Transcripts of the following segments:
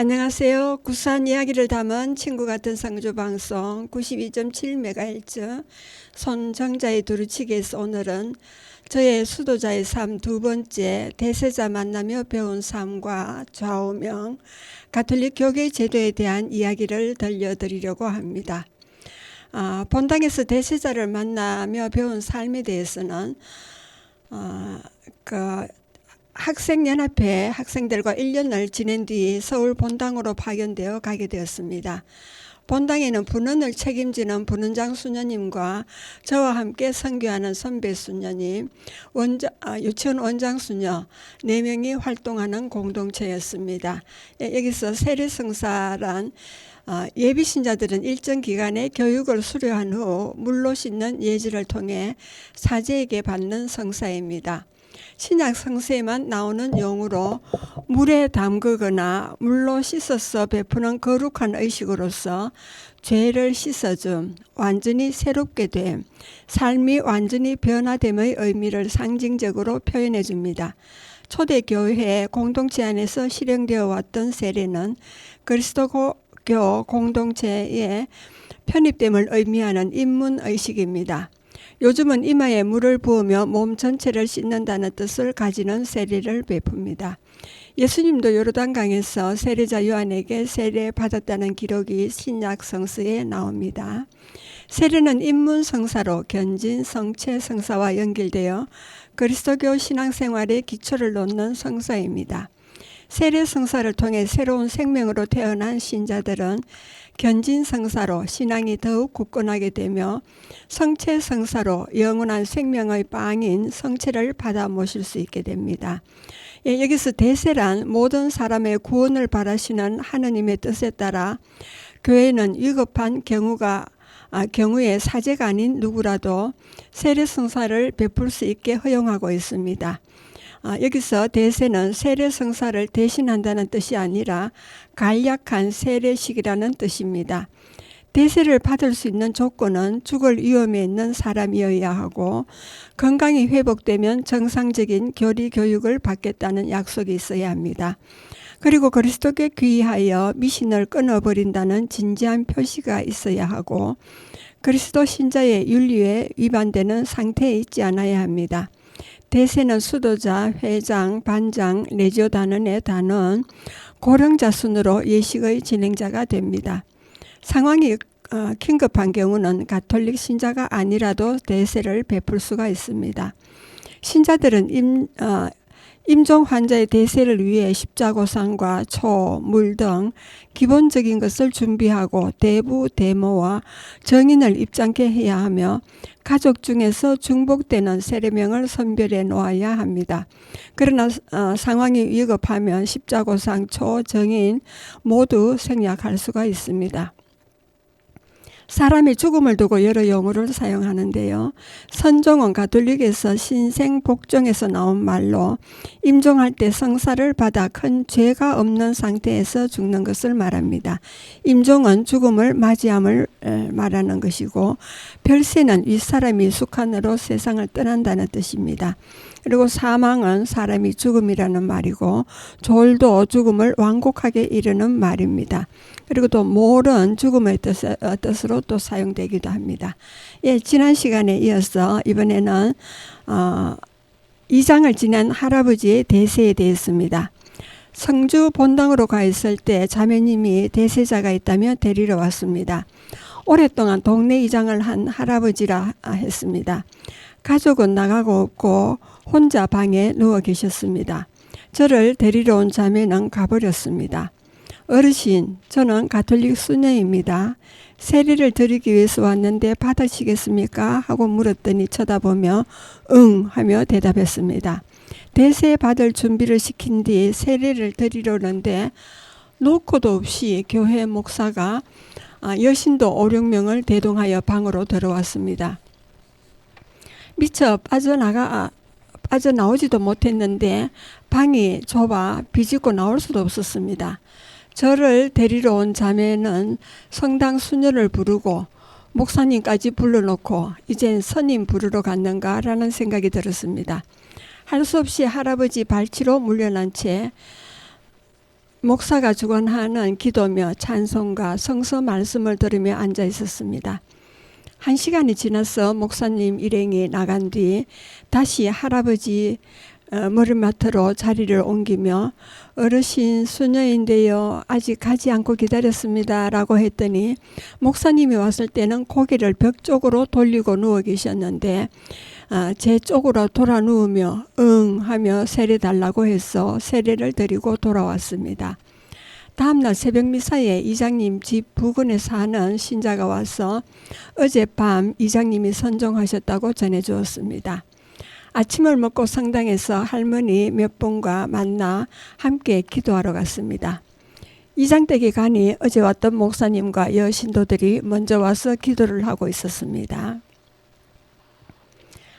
안녕하세요. 구수한 이야기를 담은 친구 같은 상주 방송 92.7MHz 손정자의 두루치기에서 오늘은 저의 수도자의 삶 두 번째 대세자 만나며 배운 삶과 좌우명 가톨릭 교계 제도에 대한 이야기를 들려드리려고 합니다. 본당에서 대세자를 만나며 배운 삶에 대해서는 학생연합회 학생들과 1년을 지낸 뒤 서울 본당으로 파견되어 가게 되었습니다. 본당에는 분원을 책임지는 분원장 수녀님과 저와 함께 선교하는 선배 수녀님, 유치원 원장 수녀 4명이 활동하는 공동체였습니다. 여기서 세례성사란 예비신자들은 일정 기간의 교육을 수료한 후 물로 씻는 예지를 통해 사제에게 받는 성사입니다. 신약 성서에만 나오는 용어로 물에 담그거나 물로 씻어서 베푸는 거룩한 의식으로서 죄를 씻어줌, 완전히 새롭게 됨, 삶이 완전히 변화됨의 의미를 상징적으로 표현해 줍니다. 초대교회 공동체 안에서 실행되어 왔던 세례는 그리스도교 공동체에 편입됨을 의미하는 입문의식입니다. 요즘은 이마에 물을 부으며 몸 전체를 씻는다는 뜻을 가지는 세례를 베풉니다. 예수님도 요르단강에서 세례자 요한에게 세례받았다는 기록이 신약 성서에 나옵니다. 세례는 입문성사로 견진 성체 성사와 연결되어 그리스도교 신앙생활의 기초를 놓는 성사입니다. 세례 성사를 통해 새로운 생명으로 태어난 신자들은 견진 성사로 신앙이 더욱 굳건하게 되며 성체 성사로 영원한 생명의 빵인 성체를 받아 모실 수 있게 됩니다. 여기서 대세란 모든 사람의 구원을 바라시는 하느님의 뜻에 따라 교회는 위급한 경우에 사제가 아닌 누구라도 세례 성사를 베풀 수 있게 허용하고 있습니다. 여기서 대세는 세례 성사를 대신한다는 뜻이 아니라 간략한 세례식이라는 뜻입니다. 대세를 받을 수 있는 조건은 죽을 위험에 있는 사람이어야 하고 건강이 회복되면 정상적인 교리 교육을 받겠다는 약속이 있어야 합니다. 그리고 그리스도께 귀의하여 미신을 끊어버린다는 진지한 표시가 있어야 하고 그리스도 신자의 윤리에 위반되는 상태에 있지 않아야 합니다. 대세는 수도자, 회장, 반장, 레지오 단원의 단원, 고령자 순으로 예식의 진행자가 됩니다. 상황이 긴급한 경우는 가톨릭 신자가 아니라도 대세를 베풀 수가 있습니다. 신자들은 임종 환자의 대세를 위해 십자고상과 초, 물 등 기본적인 것을 준비하고 대부, 대모와 정인을 입장케 해야 하며 가족 중에서 중복되는 세례명을 선별해 놓아야 합니다. 그러나 상황이 위급하면 십자고상, 초, 정인 모두 생략할 수가 있습니다. 사람이 죽음을 두고 여러 용어를 사용하는데요. 선종은 가톨릭에서 신생복종에서 나온 말로 임종할 때 성사를 받아 큰 죄가 없는 상태에서 죽는 것을 말합니다. 임종은 죽음을 맞이함을 말하는 것이고 별세는 윗사람이 숙한으로 세상을 떠난다는 뜻입니다. 그리고 사망은 사람이 죽음이라는 말이고 졸도 죽음을 완곡하게 이르는 말입니다. 그리고 또 몰은 죽음의 뜻으로 또 사용되기도 합니다. 지난 시간에 이어서 이번에는 2장을 지낸 할아버지의 대세에 대해서입니다. 성주 본당으로 가 있을 때 자매님이 대세자가 있다며 데리러 왔습니다. 오랫동안 동네 이장을 한 할아버지라 했습니다. 가족은 나가고 없고 혼자 방에 누워 계셨습니다. 저를 데리러 온 자매는 가버렸습니다. 어르신, 저는 가톨릭 수녀입니다. 세례를 드리기 위해서 왔는데 받으시겠습니까? 하고 물었더니 쳐다보며 응 하며 대답했습니다. 대세 받을 준비를 시킨 뒤 세례를 드리려는데 놓고도 없이 교회 목사가 여신도 5, 6명을 대동하여 방으로 들어왔습니다. 미처 빠져나오지도 못했는데 방이 좁아 비집고 나올 수도 없었습니다. 저를 데리러 온 자매는 성당 수녀를 부르고 목사님까지 불러놓고 이젠 선임 부르러 갔는가 라는 생각이 들었습니다. 할 수 없이 할아버지 발치로 물려난 채 목사가 주관하는 기도며 찬송과 성서 말씀을 들으며 앉아 있었습니다. 1시간이 지나서 목사님 일행이 나간 뒤 다시 할아버지 머리맡으로 자리를 옮기며 어르신 수녀인데요, 아직 가지 않고 기다렸습니다 라고 했더니 목사님이 왔을 때는 고개를 벽 쪽으로 돌리고 누워 계셨는데 제 쪽으로 돌아 누우며 응 하며 세례 달라고 해서 세례를 드리고 돌아왔습니다. 다음날 새벽 미사에 이장님 집 부근에 사는 신자가 와서 어젯밤 이장님이 선종하셨다고 전해주었습니다. 아침을 먹고 성당에서 할머니 몇 분과 만나 함께 기도하러 갔습니다. 이장댁에 가니 어제 왔던 목사님과 여신도들이 먼저 와서 기도를 하고 있었습니다.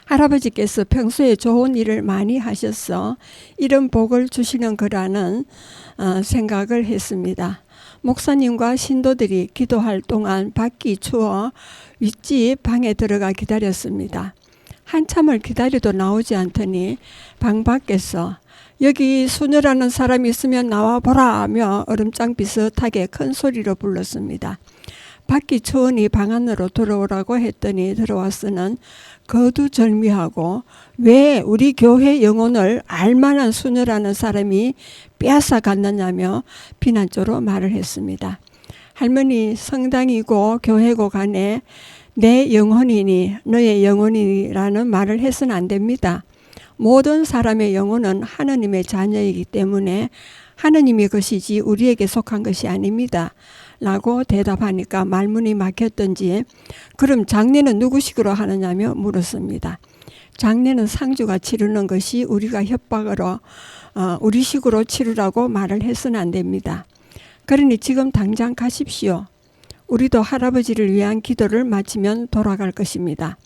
할아버지께서 평소에 좋은 일을 많이 하셔서 이런 복을 주시는 거라는 생각을 했습니다. 목사님과 신도들이 기도할 동안 밖이 추워 윗집 방에 들어가 기다렸습니다. 한참을 기다려도 나오지 않더니 방 밖에서 여기 수녀라는 사람이 있으면 나와보라 하며 얼음장 비슷하게 큰 소리로 불렀습니다. 밖이 추우니 방 안으로 들어오라고 했더니 들어와서는 거두절미하고 왜 우리 교회 영혼을 알만한 수녀라는 사람이 빼앗아 갔느냐며 비난조로 말을 했습니다. 할머니, 성당이고 교회고 간에 내 영혼이니 너의 영혼이라는 말을 해서는 안 됩니다. 모든 사람의 영혼은 하느님의 자녀이기 때문에 하느님의 것이지 우리에게 속한 것이 아닙니다. 라고 대답하니까 말문이 막혔던지 그럼 장례는 누구식으로 하느냐며 물었습니다. 장례는 상주가 치르는 것이 우리가 협박으로 우리식으로 치르라고 말을 해서는 안 됩니다. 그러니 지금 당장 가십시오. 우리도 할아버지를 위한 기도를 마치면 돌아갈 것입니다.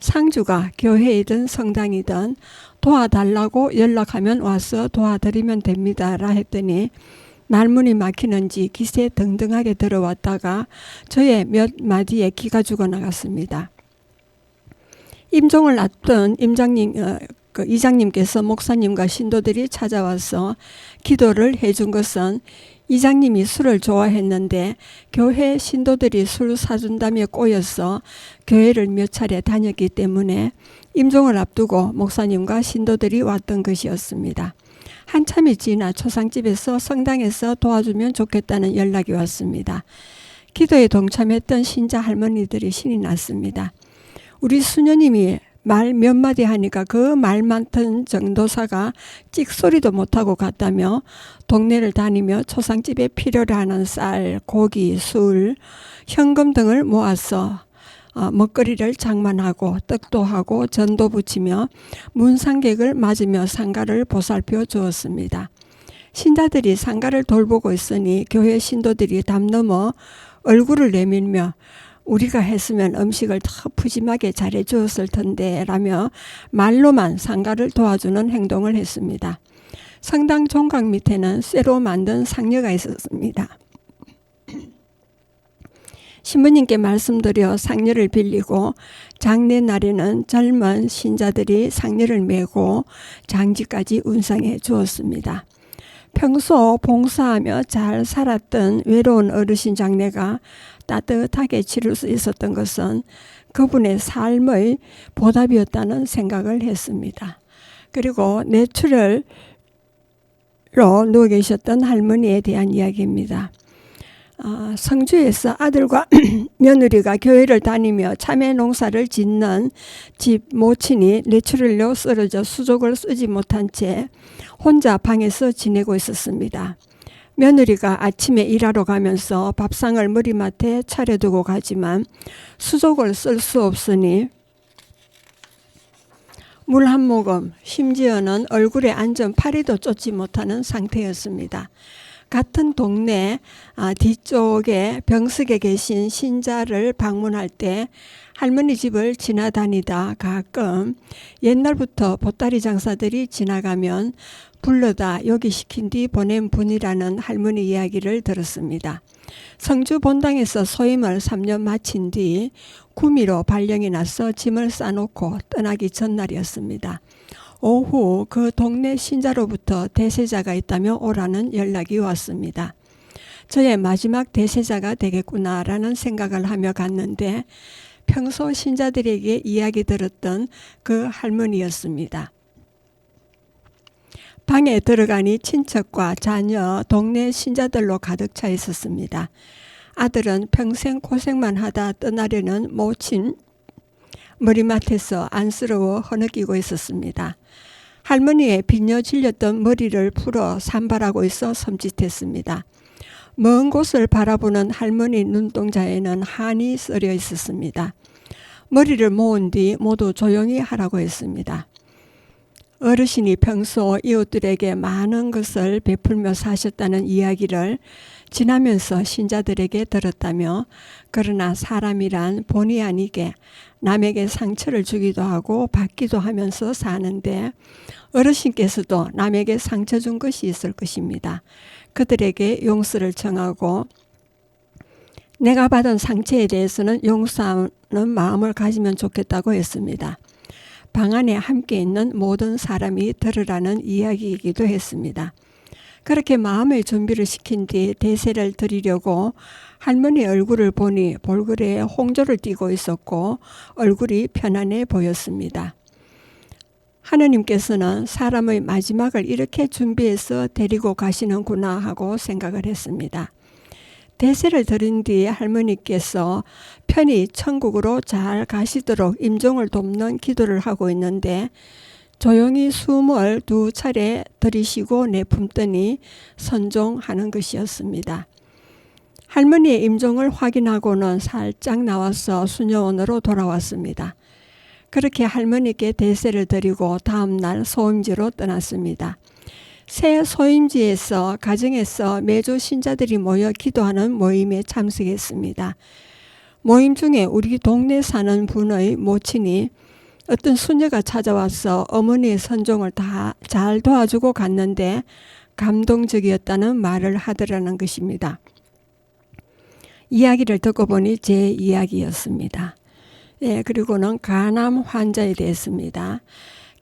상주가 교회이든 성당이든 도와달라고 연락하면 와서 도와드리면 됩니다. 라 했더니 말문이 막히는지 기세등등하게 들어왔다가 저의 몇 마디에 기가 죽어나갔습니다. 임종을 앞둔 이장님께서 목사님과 신도들이 찾아와서 기도를 해준 것은 이장님이 술을 좋아했는데 교회 신도들이 술 사준다며 꼬여서 교회를 몇 차례 다녔기 때문에 임종을 앞두고 목사님과 신도들이 왔던 것이었습니다. 한참이 지나 초상집에서 성당에서 도와주면 좋겠다는 연락이 왔습니다. 기도에 동참했던 신자 할머니들이 신이 났습니다. 우리 수녀님이 말 몇 마디 하니까 그 말 많던 전도사가 찍소리도 못하고 갔다며 동네를 다니며 초상집에 필요로 하는 쌀, 고기, 술, 현금 등을 모아서 먹거리를 장만하고 떡도 하고 전도 붙이며 문상객을 맞으며 상가를 보살펴 주었습니다. 신자들이 상가를 돌보고 있으니 교회 신도들이 담 넘어 얼굴을 내밀며 우리가 했으면 음식을 더 푸짐하게 잘해 주었을 텐데 라며 말로만 상가를 도와주는 행동을 했습니다. 성당 종각 밑에는 쇠로 만든 상녀가 있었습니다. 신부님께 말씀드려 상녀를 빌리고 장례 날에는 젊은 신자들이 상녀를 메고 장지까지 운상해 주었습니다. 평소 봉사하며 잘 살았던 외로운 어르신 장례가 따뜻하게 치를 수 있었던 것은 그분의 삶의 보답이었다는 생각을 했습니다. 그리고 뇌출혈로 누워 계셨던 할머니에 대한 이야기입니다. 성주에서 아들과 며느리가 교회를 다니며 참외 농사를 짓는 집 모친이 뇌출혈로 쓰러져 수족을 쓰지 못한 채 혼자 방에서 지내고 있었습니다. 며느리가 아침에 일하러 가면서 밥상을 머리맡에 차려두고 가지만 수족을 쓸 수 없으니 물 한 모금, 심지어는 얼굴에 앉은 파리도 쫓지 못하는 상태였습니다. 같은 동네 뒤쪽에 병석에 계신 신자를 방문할 때 할머니 집을 지나다니다 가끔 옛날부터 보따리 장사들이 지나가면 불러다 요기시킨 뒤 보낸 분이라는 할머니 이야기를 들었습니다. 성주 본당에서 소임을 3년 마친 뒤 구미로 발령이 나서 짐을 싸놓고 떠나기 전날이었습니다. 오후 그 동네 신자로부터 대세자가 있다며 오라는 연락이 왔습니다. 저의 마지막 대세자가 되겠구나라는 생각을 하며 갔는데 평소 신자들에게 이야기 들었던 그 할머니였습니다. 방에 들어가니 친척과 자녀, 동네 신자들로 가득 차 있었습니다. 아들은 평생 고생만 하다 떠나려는 모친 머리맡에서 안쓰러워 허느끼고 있었습니다. 할머니의 빈여 질렸던 머리를 풀어 산발하고 있어 섬찟했습니다. 먼 곳을 바라보는 할머니 눈동자에는 한이 쓰려 있었습니다. 머리를 모은 뒤 모두 조용히 하라고 했습니다. 어르신이 평소 이웃들에게 많은 것을 베풀며 사셨다는 이야기를 지나면서 신자들에게 들었다며 그러나 사람이란 본의 아니게 남에게 상처를 주기도 하고 받기도 하면서 사는데 어르신께서도 남에게 상처 준 것이 있을 것입니다. 그들에게 용서를 청하고 내가 받은 상처에 대해서는 용서하는 마음을 가지면 좋겠다고 했습니다. 방 안에 함께 있는 모든 사람이 들으라는 이야기이기도 했습니다. 그렇게 마음의 준비를 시킨 뒤 대세를 드리려고 할머니 얼굴을 보니 볼거리에 홍조를 띠고 있었고 얼굴이 편안해 보였습니다. 하느님께서는 사람의 마지막을 이렇게 준비해서 데리고 가시는구나 하고 생각을 했습니다. 대세를 드린 뒤 할머니께서 편히 천국으로 잘 가시도록 임종을 돕는 기도를 하고 있는데 조용히 숨을 2차례 들이쉬고 내품더니 선종하는 것이었습니다. 할머니의 임종을 확인하고는 살짝 나와서 수녀원으로 돌아왔습니다. 그렇게 할머니께 대세를 드리고 다음날 소임지로 떠났습니다. 새 소임지에서 가정에서 매주 신자들이 모여 기도하는 모임에 참석했습니다. 모임 중에 우리 동네 사는 분의 모친이 어떤 수녀가 찾아와서 어머니의 선종을 다 잘 도와주고 갔는데 감동적이었다는 말을 하더라는 것입니다. 이야기를 듣고 보니 제 이야기였습니다. 그리고는 간암 환자에 대해서입니다.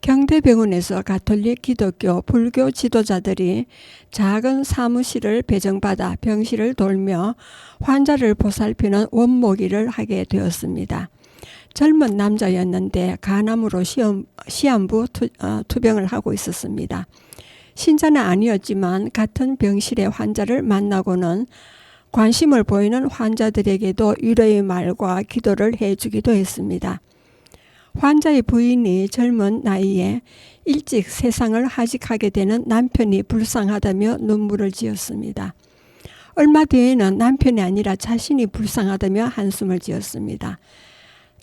경대병원에서 가톨릭, 기독교, 불교 지도자들이 작은 사무실을 배정받아 병실을 돌며 환자를 보살피는 원모기를 하게 되었습니다. 젊은 남자였는데 간암으로 시한부 투병을 하고 있었습니다. 신자는 아니었지만 같은 병실의 환자를 만나고는 관심을 보이는 환자들에게도 위로의 말과 기도를 해주기도 했습니다. 환자의 부인이 젊은 나이에 일찍 세상을 하직하게 되는 남편이 불쌍하다며 눈물을 지었습니다. 얼마 뒤에는 남편이 아니라 자신이 불쌍하다며 한숨을 지었습니다.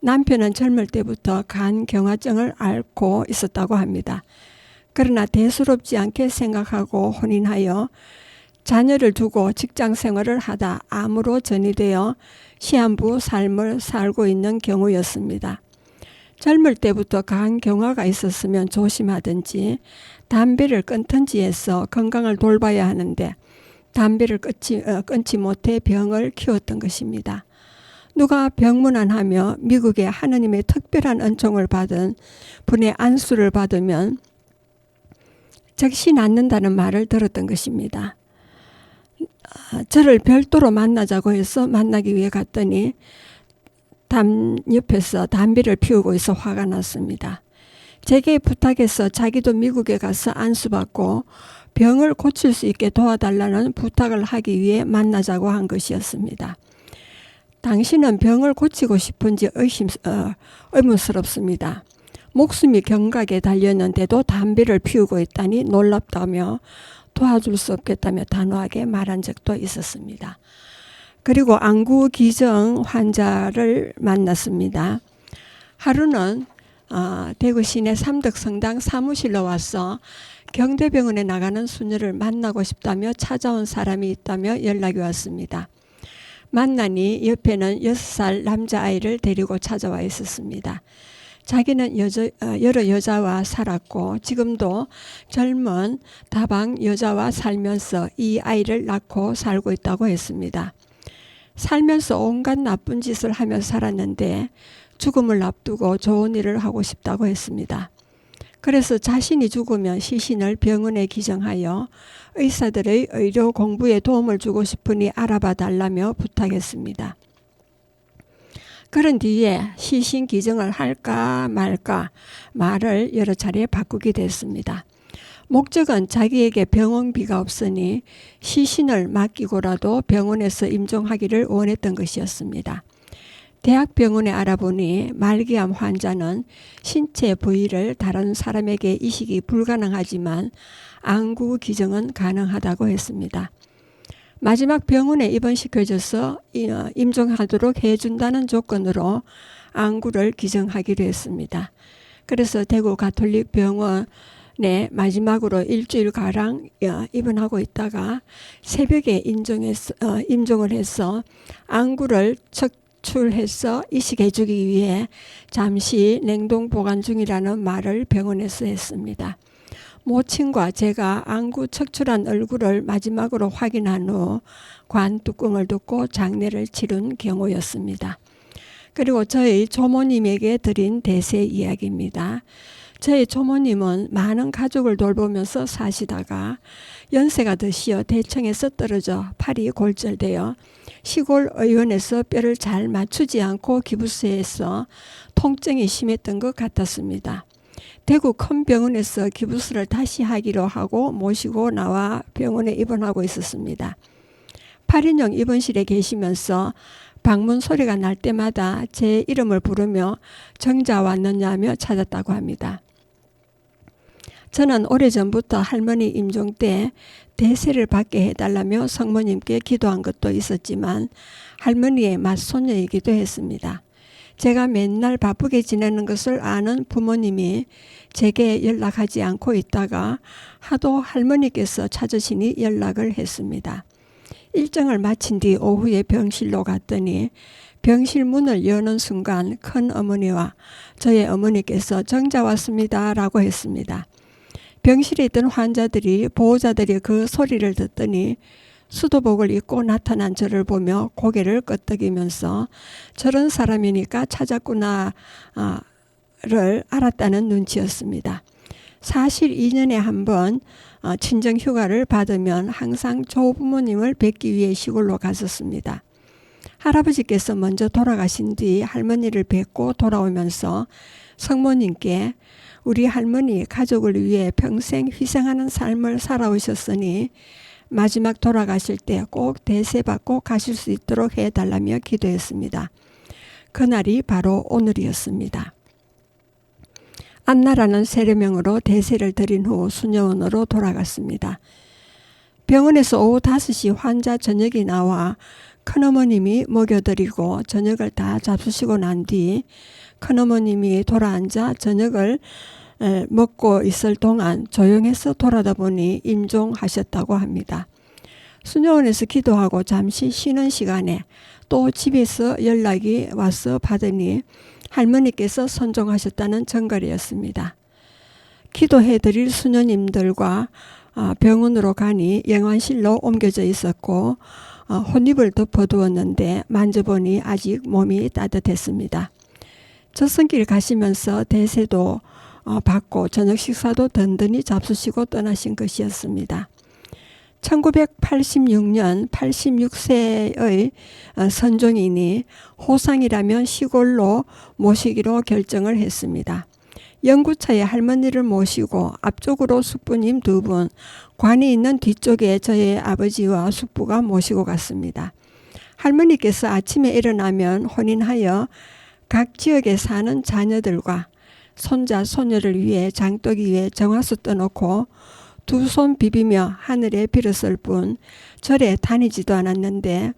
남편은 젊을 때부터 간경화증을 앓고 있었다고 합니다. 그러나 대수롭지 않게 생각하고 혼인하여 자녀를 두고 직장 생활을 하다 암으로 전이되어 시한부 삶을 살고 있는 경우였습니다. 젊을 때부터 간경화가 있었으면 조심하든지 담배를 끊든지 해서 건강을 돌봐야 하는데 담배를 끊지 못해 병을 키웠던 것입니다. 누가 병문안하며 미국에 하느님의 특별한 은총을 받은 분의 안수를 받으면 즉시 낫는다는 말을 들었던 것입니다. 저를 별도로 만나자고 해서 만나기 위해 갔더니 담 옆에서 담배를 피우고 있어 화가 났습니다. 제게 부탁해서 자기도 미국에 가서 안수받고 병을 고칠 수 있게 도와달라는 부탁을 하기 위해 만나자고 한 것이었습니다. 당신은 병을 고치고 싶은지 의문스럽습니다. 목숨이 경각에 달렸는데도 담배를 피우고 있다니 놀랍다며 도와줄 수 없겠다며 단호하게 말한 적도 있었습니다. 그리고 안구 기증 환자를 만났습니다. 하루는 대구 시내 삼덕성당 사무실로 와서 경대병원에 나가는 수녀를 만나고 싶다며 찾아온 사람이 있다며 연락이 왔습니다. 만나니 옆에는 6살 남자아이를 데리고 찾아와 있었습니다. 자기는 여러 여자와 살았고 지금도 젊은 다방 여자와 살면서 이 아이를 낳고 살고 있다고 했습니다. 살면서 온갖 나쁜 짓을 하며 살았는데 죽음을 앞두고 좋은 일을 하고 싶다고 했습니다. 그래서 자신이 죽으면 시신을 병원에 기정하여 의사들의 의료 공부에 도움을 주고 싶으니 알아봐 달라며 부탁했습니다. 그런 뒤에 시신 기증을 할까 말까 말을 여러 차례 바꾸게 됐습니다. 목적은 자기에게 병원비가 없으니 시신을 맡기고라도 병원에서 임종하기를 원했던 것이었습니다. 대학병원에 알아보니 말기암 환자는 신체 부위를 다른 사람에게 이식이 불가능하지만 안구 기증은 가능하다고 했습니다. 마지막 병원에 입원시켜줘서 임종하도록 해준다는 조건으로 안구를 기증하기로 했습니다. 그래서 대구 가톨릭 병원에 마지막으로 일주일가량 입원하고 있다가 새벽에 임종을 해서 안구를 척출해서 이식해주기 위해 잠시 냉동 보관 중이라는 말을 병원에서 했습니다. 모친과 제가 안구 척출한 얼굴을 마지막으로 확인한 후 관 뚜껑을 덮고 장례를 치른 경우였습니다. 그리고 저희 조모님에게 드린 대세 이야기입니다. 저희 조모님은 많은 가족을 돌보면서 사시다가 연세가 드시어 대청에서 떨어져 팔이 골절되어 시골 의원에서 뼈를 잘 맞추지 않고 기부스에서 통증이 심했던 것 같았습니다. 대구 큰 병원에서 기부스를 다시 하기로 하고 모시고 나와 병원에 입원하고 있었습니다. 8인용 입원실에 계시면서 방문 소리가 날 때마다 제 이름을 부르며 정자 왔느냐며 찾았다고 합니다. 저는 오래전부터 할머니 임종 때 대세를 받게 해달라며 성모님께 기도한 것도 있었지만 할머니의 맏손녀이기도 했습니다. 제가 맨날 바쁘게 지내는 것을 아는 부모님이 제게 연락하지 않고 있다가 하도 할머니께서 찾으시니 연락을 했습니다. 일정을 마친 뒤 오후에 병실로 갔더니 병실 문을 여는 순간 큰 어머니와 저의 어머니께서 정자 왔습니다 라고 했습니다. 병실에 있던 환자들이 보호자들이 그 소리를 듣더니 수도복을 입고 나타난 저를 보며 고개를 끄덕이면서 저런 사람이니까 찾았구나를 알았다는 눈치였습니다. 사실 2년에 한 번 친정 휴가를 받으면 항상 조부모님을 뵙기 위해 시골로 갔었습니다. 할아버지께서 먼저 돌아가신 뒤 할머니를 뵙고 돌아오면서 성모님께 우리 할머니 가족을 위해 평생 희생하는 삶을 살아오셨으니 마지막 돌아가실 때 꼭 대세받고 가실 수 있도록 해달라며 기도했습니다. 그날이 바로 오늘이었습니다. 안나라는 세례명으로 대세를 드린 후 수녀원으로 돌아갔습니다. 병원에서 오후 5시 환자 저녁이 나와 큰어머님이 먹여드리고 저녁을 다 잡수시고 난 뒤 큰어머님이 돌아앉아 저녁을 먹고 있을 동안 조용해서 돌아다 보니 임종하셨다고 합니다. 수녀원에서 기도하고 잠시 쉬는 시간에 또 집에서 연락이 와서 받으니 할머니께서 선종하셨다는 전갈이었습니다. 기도해드릴 수녀님들과 병원으로 가니 영안실로 옮겨져 있었고 혼입을 덮어두었는데 만져보니 아직 몸이 따뜻했습니다. 저승길 가시면서 대세도 받고 저녁 식사도 든든히 잡수시고 떠나신 것이었습니다. 1986년 86세의 선종이니 호상이라면 시골로 모시기로 결정을 했습니다. 영구차에 할머니를 모시고 앞쪽으로 숙부님 2분, 관이 있는 뒤쪽에 저의 아버지와 숙부가 모시고 갔습니다. 할머니께서 아침에 일어나면 혼인하여 각 지역에 사는 자녀들과 손자 소녀를 위해 장독 위에 정화수 떠놓고 2손 비비며 하늘에 빌었을 뿐 절에 다니지도 않았는데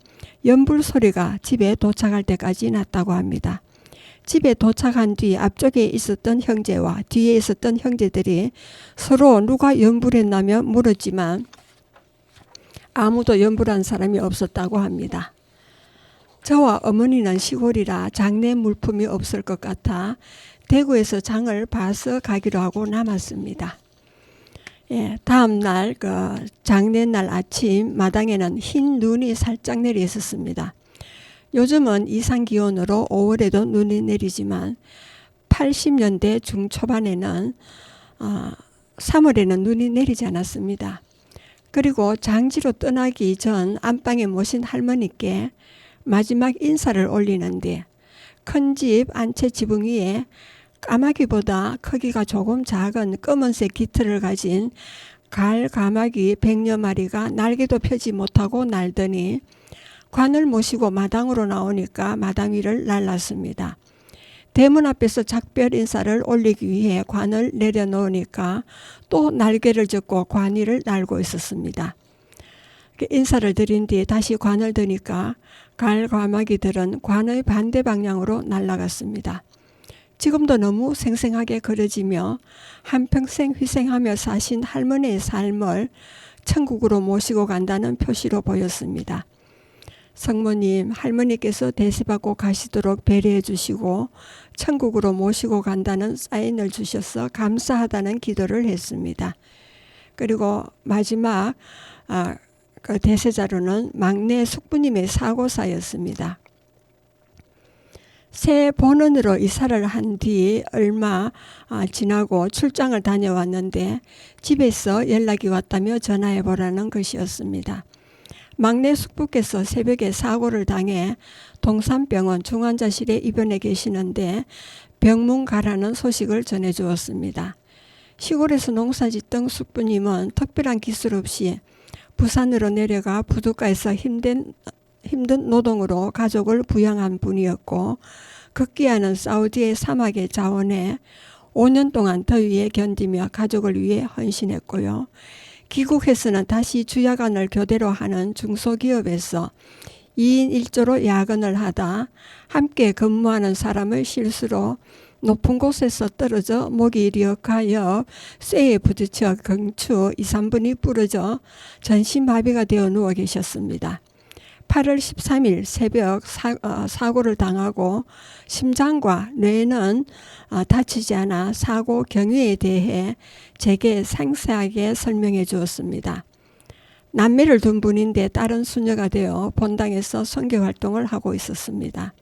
연불 소리가 집에 도착할 때까지 났다고 합니다. 집에 도착한 뒤 앞쪽에 있었던 형제와 뒤에 있었던 형제들이 서로 누가 연불했나며 물었지만 아무도 연불한 사람이 없었다고 합니다. 저와 어머니는 시골이라 장례 물품이 없을 것 같아 대구에서 장을 봐서 가기로 하고 남았습니다. 다음 날 장례날 아침 마당에는 흰 눈이 살짝 내려 있었습니다. 요즘은 이상기온으로 5월에도 눈이 내리지만 80년대 중초반에는 3월에는 눈이 내리지 않았습니다. 그리고 장지로 떠나기 전 안방에 모신 할머니께 마지막 인사를 올리는데 큰 집 안채 지붕 위에 까마귀보다 크기가 조금 작은 검은색 깃털을 가진 갈까마귀 100여 마리가 날개도 펴지 못하고 날더니 관을 모시고 마당으로 나오니까 마당 위를 날랐습니다. 대문 앞에서 작별 인사를 올리기 위해 관을 내려놓으니까 또 날개를 젓고 관 위를 날고 있었습니다. 인사를 드린 뒤에 다시 관을 드니까 갈과마귀들은 관의 반대 방향으로 날아갔습니다. 지금도 너무 생생하게 그려지며 한평생 희생하며 사신 할머니의 삶을 천국으로 모시고 간다는 표시로 보였습니다. 성모님, 할머니께서 대접받고 가시도록 배려해 주시고 천국으로 모시고 간다는 사인을 주셔서 감사하다는 기도를 했습니다. 그리고 마지막 그 대세자로는 막내 숙부님의 사고사였습니다. 새 본원으로 이사를 한 뒤 얼마 지나고 출장을 다녀왔는데 집에서 연락이 왔다며 전화해보라는 것이었습니다. 막내 숙부께서 새벽에 사고를 당해 동산병원 중환자실에 입원해 계시는데 병문 가라는 소식을 전해주었습니다. 시골에서 농사짓던 숙부님은 특별한 기술 없이 부산으로 내려가 부둣가에서 힘든 노동으로 가족을 부양한 분이었고 극기하는 사우디의 사막에 자원해 5년 동안 더위에 견디며 가족을 위해 헌신했고요. 귀국해서는 다시 주야간을 교대로 하는 중소기업에서 2인 1조로 야근을 하다 함께 근무하는 사람의 실수로 높은 곳에서 떨어져 목이 리역하여 쇠에 부딪혀 경추 2, 3분이 부러져 전신마비가 되어 누워 계셨습니다. 8월 13일 새벽 사고를 당하고 심장과 뇌는 다치지 않아 사고 경위에 대해 제게 상세하게 설명해 주었습니다. 남매를 둔 분인데 딸은 수녀가 되어 본당에서 선교 활동을 하고 있었습니다.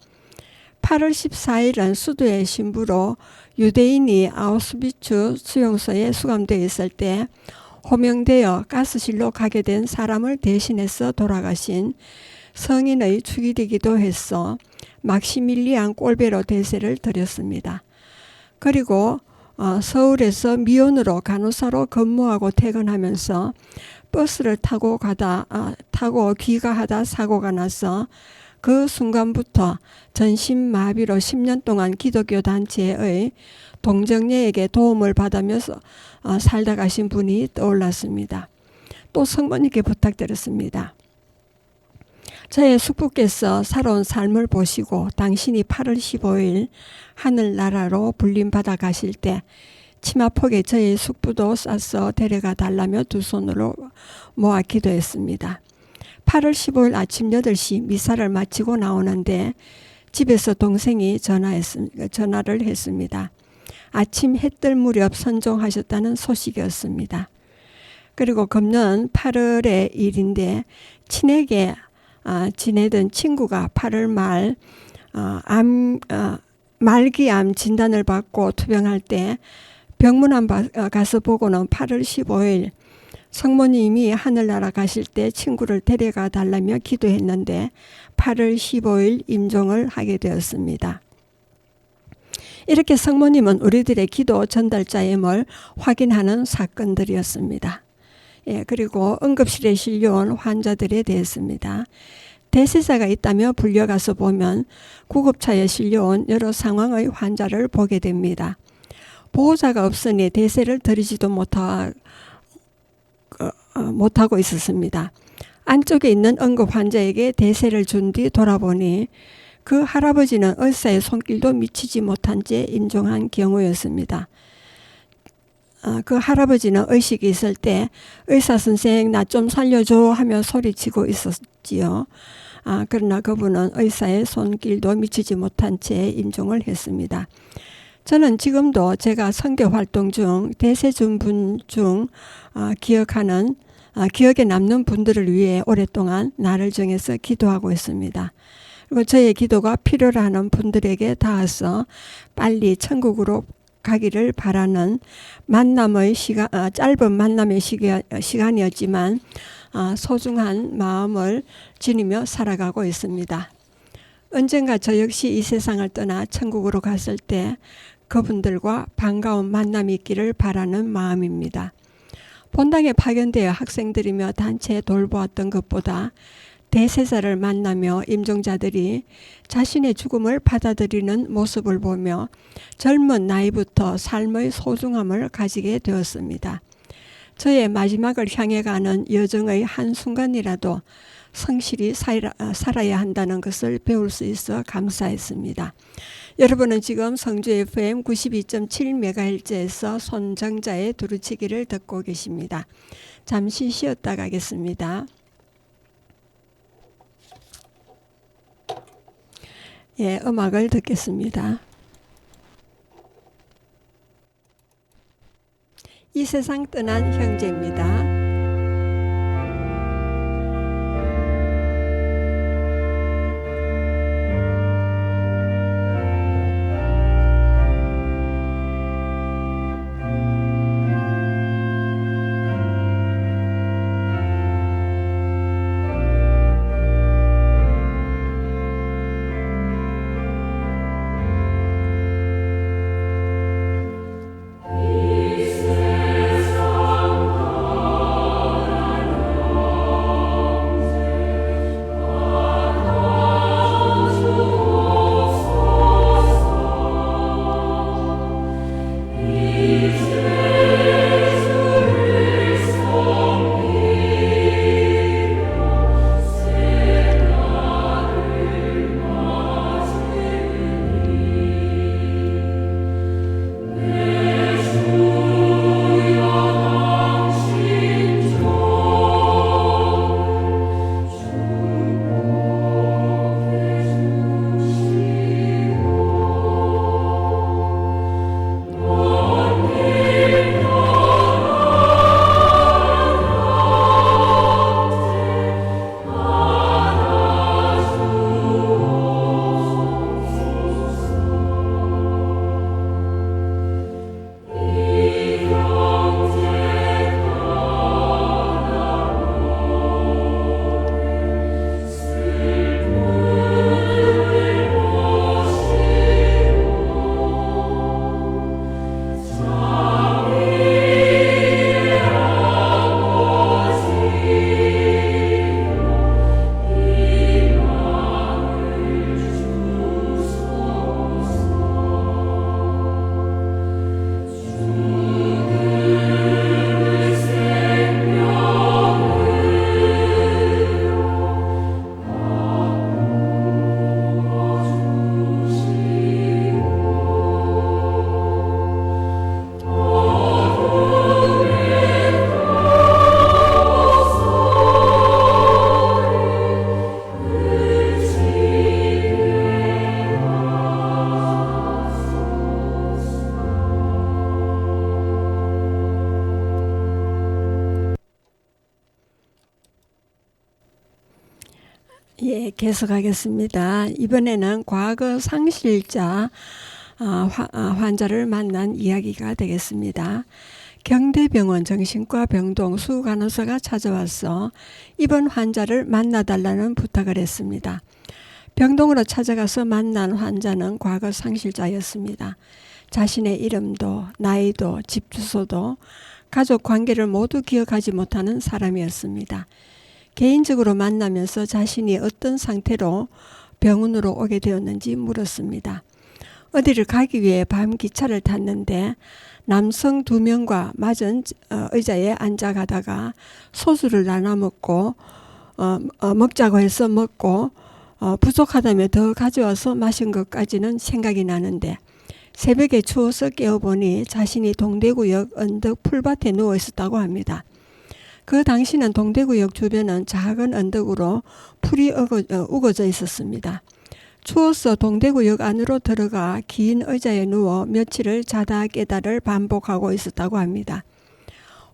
8월 14일은 수도의 신부로 유대인이 아우슈비츠 수용소에 수감되어 있을 때 호명되어 가스실로 가게 된 사람을 대신해서 돌아가신 성인의 축일이기도 해서 막시밀리안 꼴베로 대세를 드렸습니다. 그리고 서울에서 미혼으로 간호사로 근무하고 퇴근하면서 버스를 타고 귀가하다 사고가 나서 그 순간부터 전신마비로 10년 동안 기독교 단체의 동정녀에게 도움을 받으면서 살다 가신 분이 떠올랐습니다. 또 성모님께 부탁드렸습니다. 저의 숙부께서 살아온 삶을 보시고 당신이 8월 15일 하늘나라로 불림받아 가실 때 치마폭에 저의 숙부도 싸서 데려가 달라며 두 손으로 모아 기도했습니다. 8월 15일 아침 8시 미사를 마치고 나오는데 집에서 동생이 전화를 했습니다. 아침 해뜰 무렵 선종하셨다는 소식이었습니다. 그리고 금년 8월의 일인데 친하게 지내던 친구가 8월 말 말기암 진단을 받고 투병할 때 병문안 가서 보고는 8월 15일 성모님이 하늘나라 가실 때 친구를 데려가 달라며 기도했는데 8월 15일 임종을 하게 되었습니다. 이렇게 성모님은 우리들의 기도 전달자임을 확인하는 사건들이었습니다. 그리고 응급실에 실려온 환자들에 대해서입니다. 대세자가 있다며 불려가서 보면 구급차에 실려온 여러 상황의 환자를 보게 됩니다. 보호자가 없으니 대세를 드리지도 못하고 있었습니다. 안쪽에 있는 응급 환자에게 대세를 준 뒤 돌아보니 그 할아버지는 의사의 손길도 미치지 못한 채 임종한 경우였습니다. 그 할아버지는 의식이 있을 때 의사 선생 나 좀 살려줘 하며 소리치고 있었지요. 그러나 그분은 의사의 손길도 미치지 못한 채 임종을 했습니다. 저는 지금도 제가 선교 활동 중 대세 준 분 중 기억에 남는 분들을 위해 오랫동안 날을 정해서 기도하고 있습니다. 그리고 저의 기도가 필요로 하는 분들에게 닿아서 빨리 천국으로 가기를 바라는 만남의 짧은 만남의 시간이었지만 소중한 마음을 지니며 살아가고 있습니다. 언젠가 저 역시 이 세상을 떠나 천국으로 갔을 때 그분들과 반가운 만남이 있기를 바라는 마음입니다. 본당에 파견되어 학생들이며 단체에 돌보았던 것보다 대세자를 만나며 임종자들이 자신의 죽음을 받아들이는 모습을 보며 젊은 나이부터 삶의 소중함을 가지게 되었습니다. 저의 마지막을 향해 가는 여정의 한순간이라도 성실히 살아야 한다는 것을 배울 수 있어 감사했습니다. 여러분은 지금 성주 FM 92.7MHz에서 손정자의 두루치기를 듣고 계십니다. 잠시 쉬었다 가겠습니다. 예, 음악을 듣겠습니다. 이 세상 떠난 형제입니다. 예, 계속하겠습니다. 이번에는 과거 상실자 환자를 만난 이야기가 되겠습니다. 경대병원 정신과 병동 수간호사가 찾아와서 이번 환자를 만나달라는 부탁을 했습니다. 병동으로 찾아가서 만난 환자는 과거 상실자였습니다. 자신의 이름도 나이도 집 주소도 가족 관계를 모두 기억하지 못하는 사람이었습니다. 개인적으로 만나면서 자신이 어떤 상태로 병원으로 오게 되었는지 물었습니다. 어디를 가기 위해 밤 기차를 탔는데 남성 2명과 맞은 의자에 앉아 가다가 소주를 나눠 먹고 먹자고 해서 먹고 부족하다며 더 가져와서 마신 것까지는 생각이 나는데 새벽에 추워서 깨어보니 자신이 동대구역 언덕 풀밭에 누워 있었다고 합니다. 그 당시는 동대구역 주변은 작은 언덕으로 풀이 우거져 있었습니다. 추워서 동대구역 안으로 들어가 긴 의자에 누워 며칠을 자다 깨다를 반복하고 있었다고 합니다.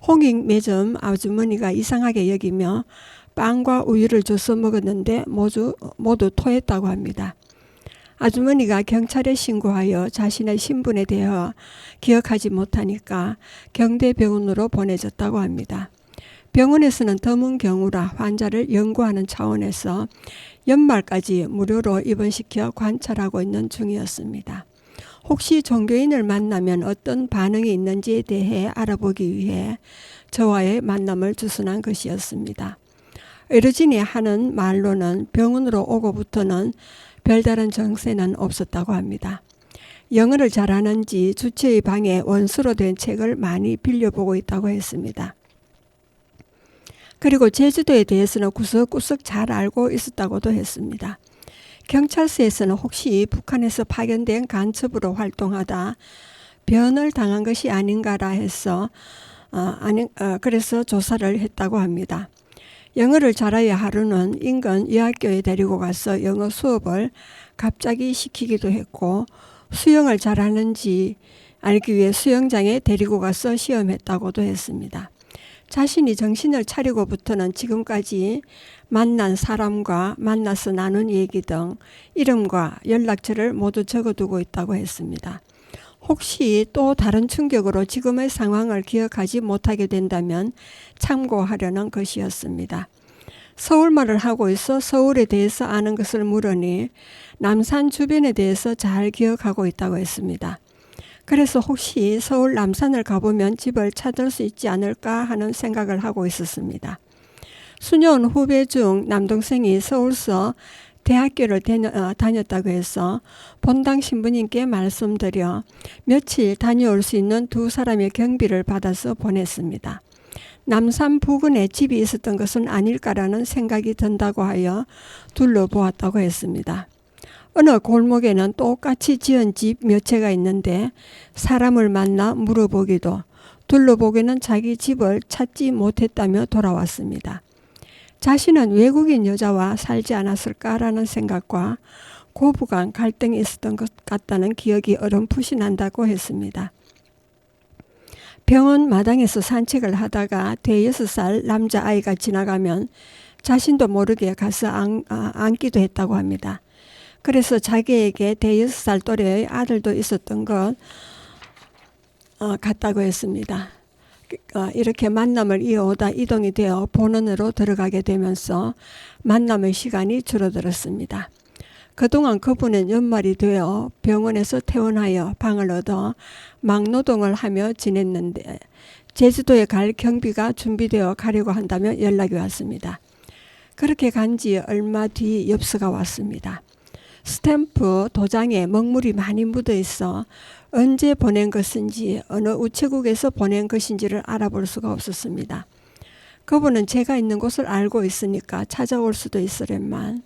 홍익 매점 아주머니가 이상하게 여기며 빵과 우유를 줘서 먹었는데 모두 토했다고 합니다. 아주머니가 경찰에 신고하여 자신의 신분에 대해 기억하지 못하니까 경대병원으로 보내졌다고 합니다. 병원에서는 드문 경우라 환자를 연구하는 차원에서 연말까지 무료로 입원시켜 관찰하고 있는 중이었습니다. 혹시 종교인을 만나면 어떤 반응이 있는지에 대해 알아보기 위해 저와의 만남을 주선한 것이었습니다. 의료진이 하는 말로는 병원으로 오고부터는 별다른 정세는 없었다고 합니다. 영어를 잘하는지 주치의 방에 원수로 된 책을 많이 빌려보고 있다고 했습니다. 그리고 제주도에 대해서는 구석구석 잘 알고 있었다고도 했습니다. 경찰서에서는 혹시 북한에서 파견된 간첩으로 활동하다 변을 당한 것이 아닌가라 해서 그래서 조사를 했다고 합니다. 영어를 잘해야 하루는 인근 여학교에 데리고 가서 영어 수업을 갑자기 시키기도 했고 수영을 잘하는지 알기 위해 수영장에 데리고 가서 시험했다고도 했습니다. 자신이 정신을 차리고부터는 지금까지 만난 사람과 만나서 나눈 얘기 등 이름과 연락처를 모두 적어두고 있다고 했습니다. 혹시 또 다른 충격으로 지금의 상황을 기억하지 못하게 된다면 참고하려는 것이었습니다. 서울말을 하고 있어 서울에 대해서 아는 것을 물으니 남산 주변에 대해서 잘 기억하고 있다고 했습니다. 그래서 혹시 서울 남산을 가보면 집을 찾을 수 있지 않을까 하는 생각을 하고 있었습니다. 수년 후배 중 남동생이 서울서 대학교를 다녔다고 해서 본당 신부님께 말씀드려 며칠 다녀올 수 있는 두 사람의 경비를 받아서 보냈습니다. 남산 부근에 집이 있었던 것은 아닐까라는 생각이 든다고 하여 둘러보았다고 했습니다. 어느 골목에는 똑같이 지은 집 몇 채가 있는데 사람을 만나 물어보기도 둘러보기는 자기 집을 찾지 못했다며 돌아왔습니다. 자신은 외국인 여자와 살지 않았을까라는 생각과 고부간 갈등이 있었던 것 같다는 기억이 어렴풋이 난다고 했습니다. 병원 마당에서 산책을 하다가 대여섯 살 남자아이가 지나가면 자신도 모르게 가서 안기도 했다고 합니다. 그래서 자기에게 대여섯 살 또래의 아들도 있었던 것 같다고 했습니다. 이렇게 만남을 이어오다 이동이 되어 본원으로 들어가게 되면서 만남의 시간이 줄어들었습니다. 그동안 그분은 연말이 되어 병원에서 퇴원하여 방을 얻어 막노동을 하며 지냈는데 제주도에 갈 경비가 준비되어 가려고 한다며 연락이 왔습니다. 그렇게 간 지 얼마 뒤 엽서가 왔습니다. 스탬프 도장에 먹물이 많이 묻어 있어 언제 보낸 것인지 어느 우체국에서 보낸 것인지를 알아볼 수가 없었습니다. 그분은 제가 있는 곳을 알고 있으니까 찾아올 수도 있으련만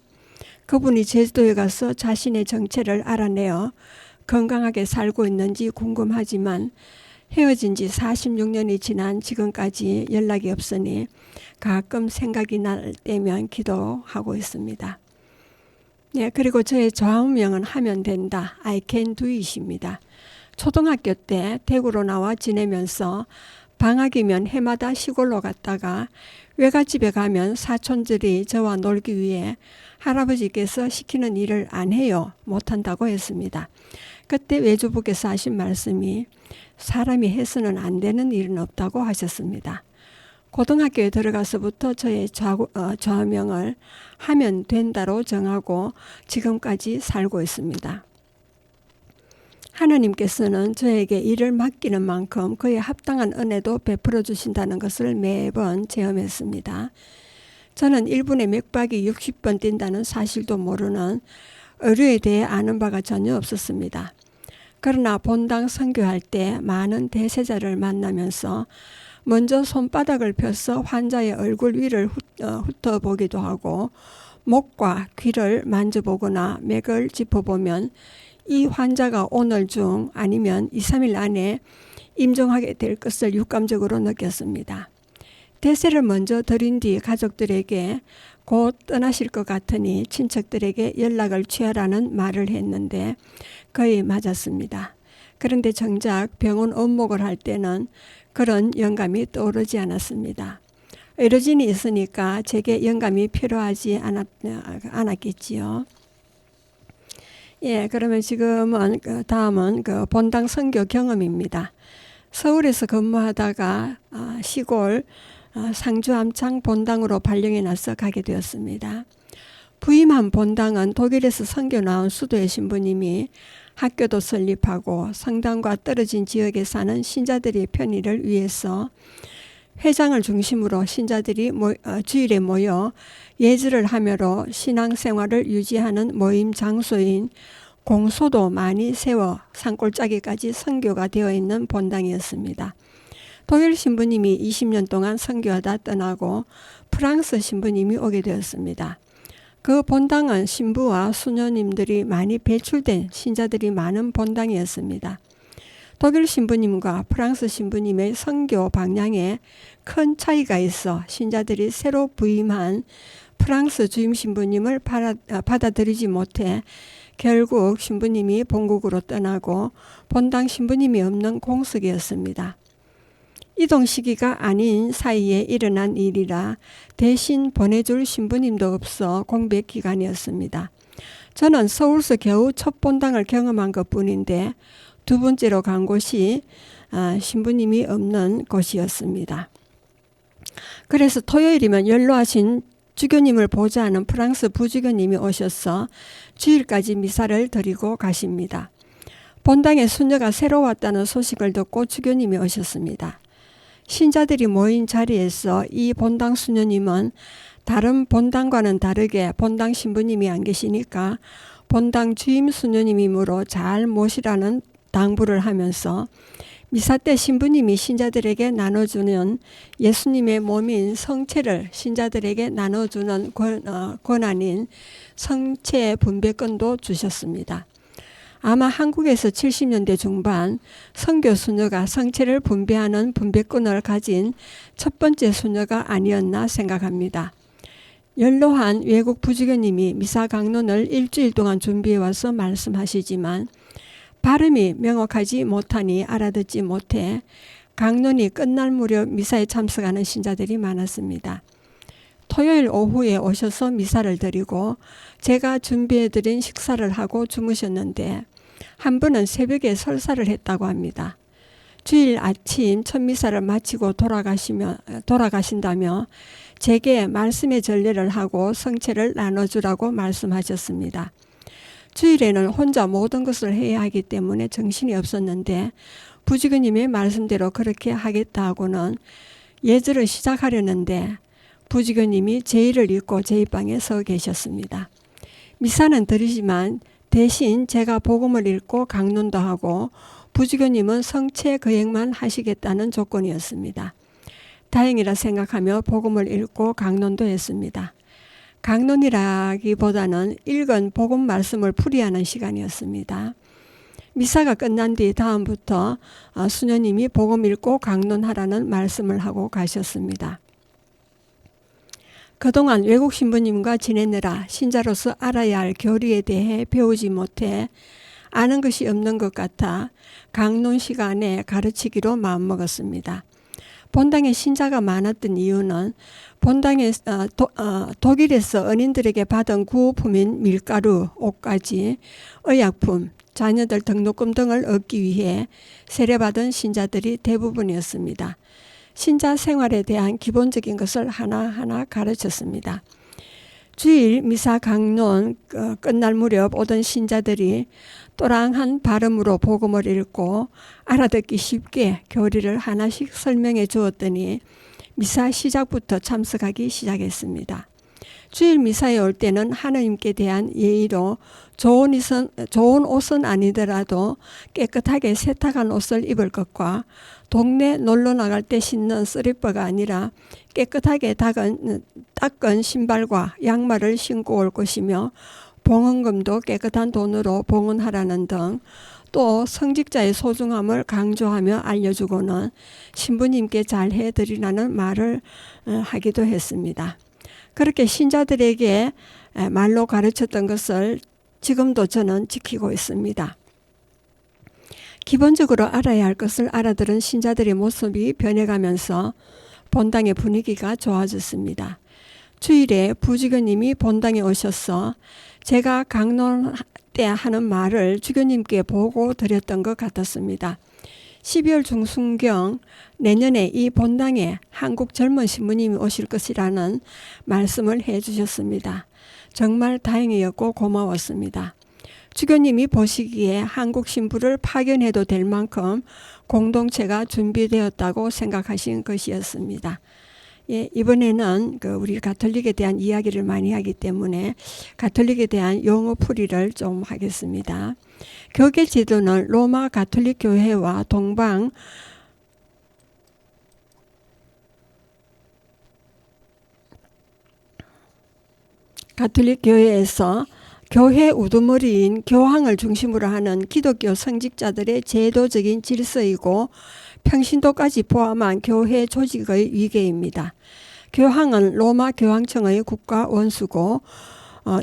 그분이 제주도에 가서 자신의 정체를 알아내어 건강하게 살고 있는지 궁금하지만 헤어진 지 46년이 지난 지금까지 연락이 없으니 가끔 생각이 날 때면 기도하고 있습니다. 네, 그리고 저의 좌우명은 하면 된다. I can do it입니다. 초등학교 때 대구로 나와 지내면서 방학이면 해마다 시골로 갔다가 외갓집에 가면 사촌들이 저와 놀기 위해 할아버지께서 시키는 일을 안 해요. 못한다고 했습니다. 그때 외조부께서 하신 말씀이 사람이 해서는 안 되는 일은 없다고 하셨습니다. 고등학교에 들어가서부터 저의 좌명을 하면 된다로 정하고 지금까지 살고 있습니다. 하나님께서는 저에게 일을 맡기는 만큼 그에 합당한 은혜도 베풀어 주신다는 것을 매번 체험했습니다. 저는 1분에 맥박이 60번 뛴다는 사실도 모르는 의료에 대해 아는 바가 전혀 없었습니다. 그러나 본당 선교할 때 많은 대세자를 만나면서 먼저 손바닥을 펴서 환자의 얼굴 위를 훑어보기도 하고 목과 귀를 만져보거나 맥을 짚어보면 이 환자가 오늘 중 아니면 2, 3일 안에 임종하게 될 것을 육감적으로 느꼈습니다. 대세를 먼저 드린 뒤 가족들에게 곧 떠나실 것 같으니 친척들에게 연락을 취하라는 말을 했는데 거의 맞았습니다. 그런데 정작 병원 업무를 할 때는 그런 영감이 떠오르지 않았습니다. 의료진이 있으니까 제게 영감이 필요하지 않았겠지요. 예, 그러면 지금은 다음은 본당 선교 경험입니다. 서울에서 근무하다가 시골 상주 암창 본당으로 발령이 나서 가게 되었습니다. 부임한 본당은 독일에서 선교 나온 수도의 신부님이 학교도 설립하고 성당과 떨어진 지역에 사는 신자들의 편의를 위해서 회장을 중심으로 신자들이 주일에 모여 예절을 하며로 신앙생활을 유지하는 모임 장소인 공소도 많이 세워 산골짜기까지 선교가 되어 있는 본당이었습니다. 독일 신부님이 20년 동안 선교하다 떠나고 프랑스 신부님이 오게 되었습니다. 그 본당은 신부와 수녀님들이 많이 배출된 신자들이 많은 본당이었습니다. 독일 신부님과 프랑스 신부님의 선교 방향에 큰 차이가 있어 신자들이 새로 부임한 프랑스 주임 신부님을 받아들이지 못해 결국 신부님이 본국으로 떠나고 본당 신부님이 없는 공석이었습니다. 이동 시기가 아닌 사이에 일어난 일이라 대신 보내줄 신부님도 없어 공백 기간이었습니다. 저는 서울서 겨우 첫 본당을 경험한 것뿐인데 두 번째로 간 곳이 신부님이 없는 곳이었습니다. 그래서 토요일이면 연로하신 주교님을 보자 하는 프랑스 부주교님이 오셔서 주일까지 미사를 드리고 가십니다. 본당에 수녀가 새로 왔다는 소식을 듣고 주교님이 오셨습니다. 신자들이 모인 자리에서 이 본당 수녀님은 다른 본당과는 다르게 본당 신부님이 안 계시니까 본당 주임 수녀님이므로 잘 모시라는 당부를 하면서 미사 때 신부님이 신자들에게 나눠주는 예수님의 몸인 성체를 신자들에게 나눠주는 권한인 성체 분배권도 주셨습니다. 아마 한국에서 70년대 중반 선교 수녀가 성체를 분배하는 분배권을 가진 첫 번째 수녀가 아니었나 생각합니다. 연로한 외국 부주교님이 미사 강론을 일주일 동안 준비해 와서 말씀하시지만 발음이 명확하지 못하니 알아듣지 못해 강론이 끝날 무렵 미사에 참석하는 신자들이 많았습니다. 토요일 오후에 오셔서 미사를 드리고 제가 준비해드린 식사를 하고 주무셨는데 한 분은 새벽에 설사를 했다고 합니다. 주일 아침 첫 미사를 마치고 돌아가신다며 제게 말씀의 전례를 하고 성체를 나눠주라고 말씀하셨습니다. 주일에는 혼자 모든 것을 해야 하기 때문에 정신이 없었는데 부주교님의 말씀대로 그렇게 하겠다 하고는 예절을 시작하려는데 부주교님이 제의를 읽고 제 입방에 서 계셨습니다. 미사는 드리지만 대신 제가 복음을 읽고 강론도 하고 부주교님은 성체 거행만 하시겠다는 조건이었습니다. 다행이라 생각하며 복음을 읽고 강론도 했습니다. 강론이라기보다는 읽은 복음 말씀을 풀이하는 시간이었습니다. 미사가 끝난 뒤 다음부터 수녀님이 복음 읽고 강론하라는 말씀을 하고 가셨습니다. 그동안 외국 신부님과 지내느라 신자로서 알아야 할 교리에 대해 배우지 못해 아는 것이 없는 것 같아 강론 시간에 가르치기로 마음먹었습니다. 본당에 신자가 많았던 이유는 본당에 독일에서 은인들에게 받은 구호품인 밀가루, 옷가지, 의약품, 자녀들 등록금 등을 얻기 위해 세례받은 신자들이 대부분이었습니다. 신자 생활에 대한 기본적인 것을 하나하나 가르쳤습니다. 주일 미사 강론 끝날 무렵 오던 신자들이 또랑한 발음으로 복음을 읽고 알아듣기 쉽게 교리를 하나씩 설명해 주었더니 미사 시작부터 참석하기 시작했습니다. 주일 미사에 올 때는 하나님께 대한 예의로 좋은 옷은 아니더라도 깨끗하게 세탁한 옷을 입을 것과 동네 놀러 나갈 때 신는 쓰리퍼가 아니라 깨끗하게 닦은 신발과 양말을 신고 올 것이며 봉헌금도 깨끗한 돈으로 봉헌하라는 등 또 성직자의 소중함을 강조하며 알려주고는 신부님께 잘 해드리라는 말을 하기도 했습니다. 그렇게 신자들에게 말로 가르쳤던 것을 지금도 저는 지키고 있습니다. 기본적으로 알아야 할 것을 알아들은 신자들의 모습이 변해가면서 본당의 분위기가 좋아졌습니다. 주일에 부주교님이 본당에 오셔서 제가 강론 때 하는 말을 주교님께 보고 드렸던 것 같았습니다. 12월 중순경 내년에 이 본당에 한국 젊은 신부님이 오실 것이라는 말씀을 해주셨습니다. 정말 다행이었고 고마웠습니다. 주교님이 보시기에 한국 신부를 파견해도 될 만큼 공동체가 준비되었다고 생각하신 것이었습니다. 예, 이번에는 우리 가톨릭에 대한 이야기를 많이 하기 때문에 가톨릭에 대한 용어 풀이를 좀 하겠습니다. 교계 제도는 로마 가톨릭 교회와 동방 가톨릭 교회에서 교회 우두머리인 교황을 중심으로 하는 기독교 성직자들의 제도적인 질서이고 평신도까지 포함한 교회 조직의 위계입니다. 교황은 로마 교황청의 국가 원수고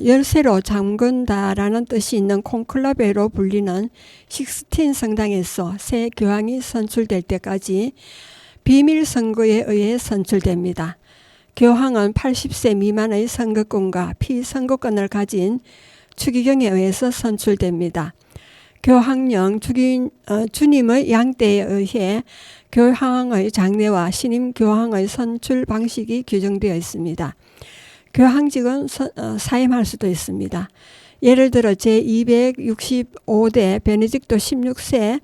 열쇠로 잠근다라는 뜻이 있는 콘클라베로 불리는 식스틴 성당에서 새 교황이 선출될 때까지 비밀 선거에 의해 선출됩니다. 교황은 80세 미만의 선거권과 피선거권을 가진 추기경에 의해서 선출됩니다. 교황령 주님의 양떼에 의해 교황의 장례와 신임 교황의 선출 방식이 규정되어 있습니다. 교황직은 사임할 수도 있습니다. 예를 들어 제265대 베네딕토 16세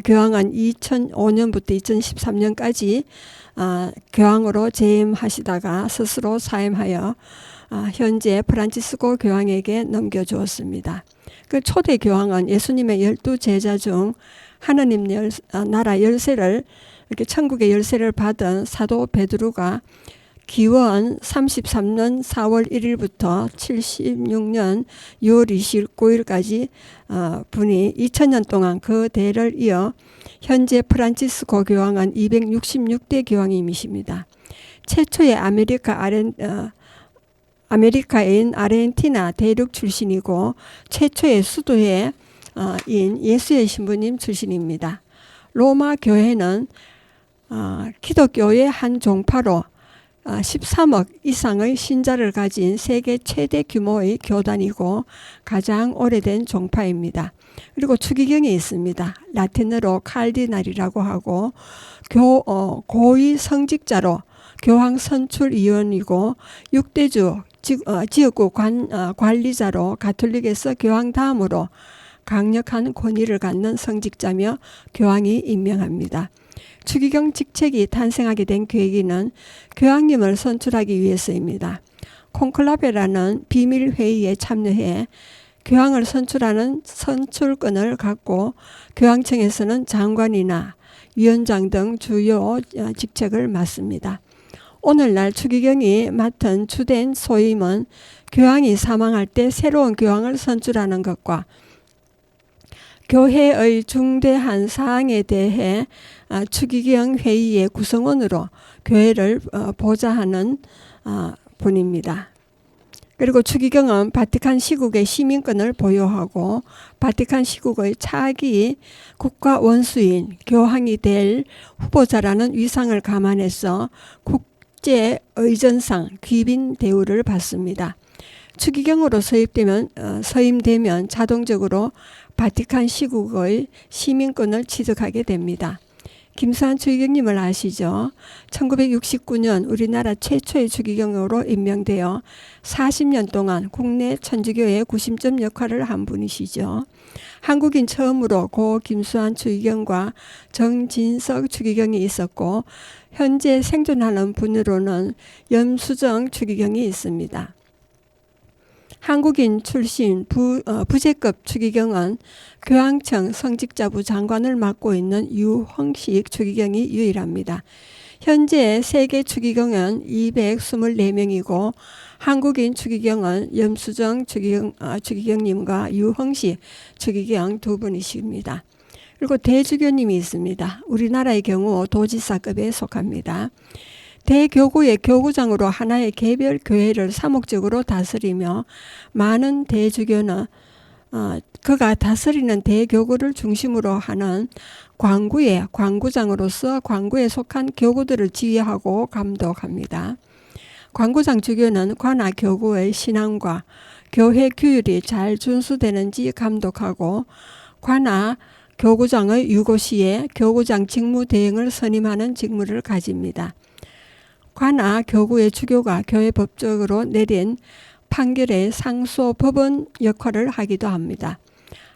교황은 2005년부터 2013년까지 교황으로 재임하시다가 스스로 사임하여 현재 프란치스코 교황에게 넘겨주었습니다. 그 초대 교황은 예수님의 12제자 중 하느님 나라 열쇠를 이렇게 천국의 열쇠를 받은 사도 베드로가 기원 33년 4월 1일부터 76년 6월 29일까지 분이 2000년 동안 그 대를 이어 현재 프란치스코 교황은 266대 교황님이십니다. 최초의 아메리카인 아르헨티나 대륙 출신이고 최초의 수도의 인 예수의 신부님 출신입니다. 로마 교회는 기독교의 한 종파로 13억 이상의 신자를 가진 세계 최대 규모의 교단이고 가장 오래된 종파입니다. 그리고 추기경이 있습니다. 라틴어로 칼디날이라고 하고 고위 성직자로 교황 선출위원이고 6대주 지역구 관리자로 가톨릭에서 교황 다음으로 강력한 권위를 갖는 성직자며 교황이 임명합니다. 추기경 직책이 탄생하게 된 계기는 교황님을 선출하기 위해서입니다. 콘클라베라는 비밀회의에 참여해 교황을 선출하는 선출권을 갖고 교황청에서는 장관이나 위원장 등 주요 직책을 맡습니다. 오늘날 추기경이 맡은 주된 소임은 교황이 사망할 때 새로운 교황을 선출하는 것과 교회의 중대한 사항에 대해 추기경 회의의 구성원으로 교회를 보좌하는 분입니다. 그리고 추기경은 바티칸 시국의 시민권을 보유하고 바티칸 시국의 차기 국가 원수인 교황이 될 후보자라는 위상을 감안해서 국제의전상 귀빈 대우를 받습니다. 추기경으로 서임되면 자동적으로 바티칸 시국의 시민권을 취득하게 됩니다. 김수환 추기경님을 아시죠? 1969년 우리나라 최초의 추기경으로 임명되어 40년 동안 국내 천주교의 구심점 역할을 한 분이시죠. 한국인 처음으로 고 김수환 추기경과 정진석 추기경이 있었고 현재 생존하는 분으로는 염수정 추기경이 있습니다. 한국인 출신 부제급 추기경은 교황청 성직자부 장관을 맡고 있는 유홍식 추기경이 유일합니다. 현재 세계 추기경은 224명이고 한국인 추기경은 염수정 추기경님과 유홍식 추기경 두 분이십니다. 그리고 대주교님이 있습니다. 우리나라의 경우 도지사급에 속합니다. 대교구의 교구장으로 하나의 개별 교회를 사목적으로 다스리며 많은 대주교는 그가 다스리는 대교구를 중심으로 하는 광구의 광구장으로서 광구에 속한 교구들을 지휘하고 감독합니다. 광구장 주교는 관할 교구의 신앙과 교회 규율이 잘 준수되는지 감독하고 관하 교구장의 유고 시에 교구장 직무 대행을 선임하는 직무를 가집니다. 관하 교구의 주교가 교회 법적으로 내린 판결의 상소 법원 역할을 하기도 합니다.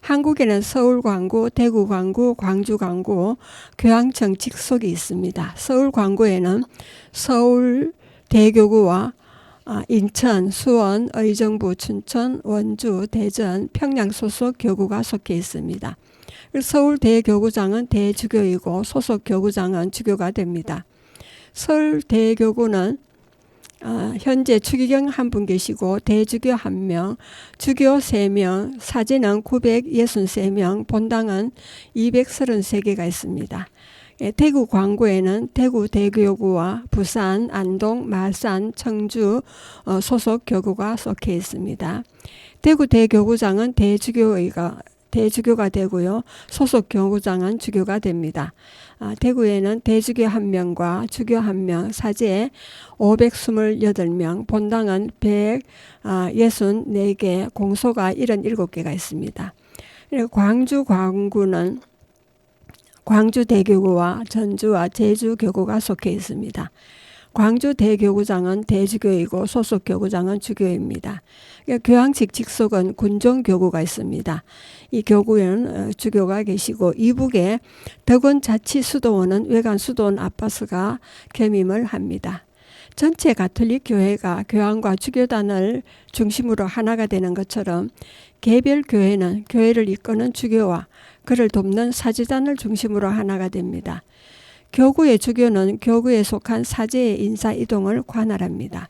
한국에는 서울광구, 대구광구, 광주광구, 교황청 직속이 있습니다. 서울광구에는 서울대교구와 인천, 수원, 의정부, 춘천, 원주, 대전, 평양 소속 교구가 속해 있습니다. 서울대교구장은 대주교이고 소속 교구장은 주교가 됩니다. 서울대교구는 현재 추기경 한 분 계시고 대주교 1명, 주교 3명, 사제는 963명, 본당은 233개가 있습니다. 대구 광구에는 대구 대교구와 부산, 안동, 마산, 청주 소속 교구가 속해 있습니다. 대구 대교구장은 대주교가 되고요. 소속 교구장은 주교가 됩니다. 대구에는 대주교 1명과 주교 1명, 사제 528명, 본당은 164개, 공소가 77개가 있습니다. 광주 광구는 광주대교구와 전주와 제주교구가 속해 있습니다. 광주대교구장은 대주교이고 소속 교구장은 주교입니다. 교황직 직속은 군종교구가 있습니다. 이 교구에는 주교가 계시고 이북에 덕원자치수도원은 외관수도원 아빠스가 겸임을 합니다. 전체 가톨릭 교회가 교황과 주교단을 중심으로 하나가 되는 것처럼 개별 교회는 교회를 이끄는 주교와 그를 돕는 사제단을 중심으로 하나가 됩니다. 교구의 주교는 교구에 속한 사제의 인사 이동을 관할합니다.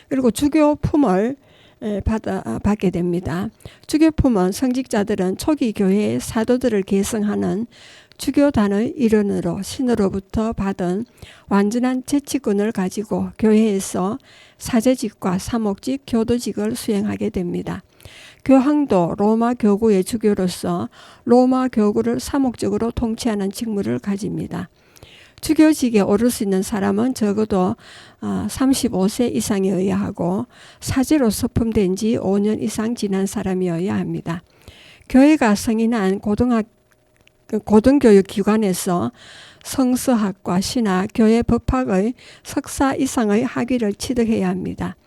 그리고 주교품을 받게 됩니다. 주교품은 성직자들은 초기 교회의 사도들을 계승하는 주교단의 일원으로 신으로부터 받은 완전한 재치권을 가지고 교회에서 사제직과 사목직, 교도직을 수행하게 됩니다. 교황도 로마 교구의 주교로서 로마 교구를 사목적으로 통치하는 직무를 가집니다. 주교직에 오를 수 있는 사람은 적어도 35세 이상이어야 하고 사제로 서품된 지 5년 이상 지난 사람이어야 합니다. 교회가 승인한 고등교육기관에서 성서학과 신학, 교회 법학의 석사 이상의 학위를 취득해야 합니다.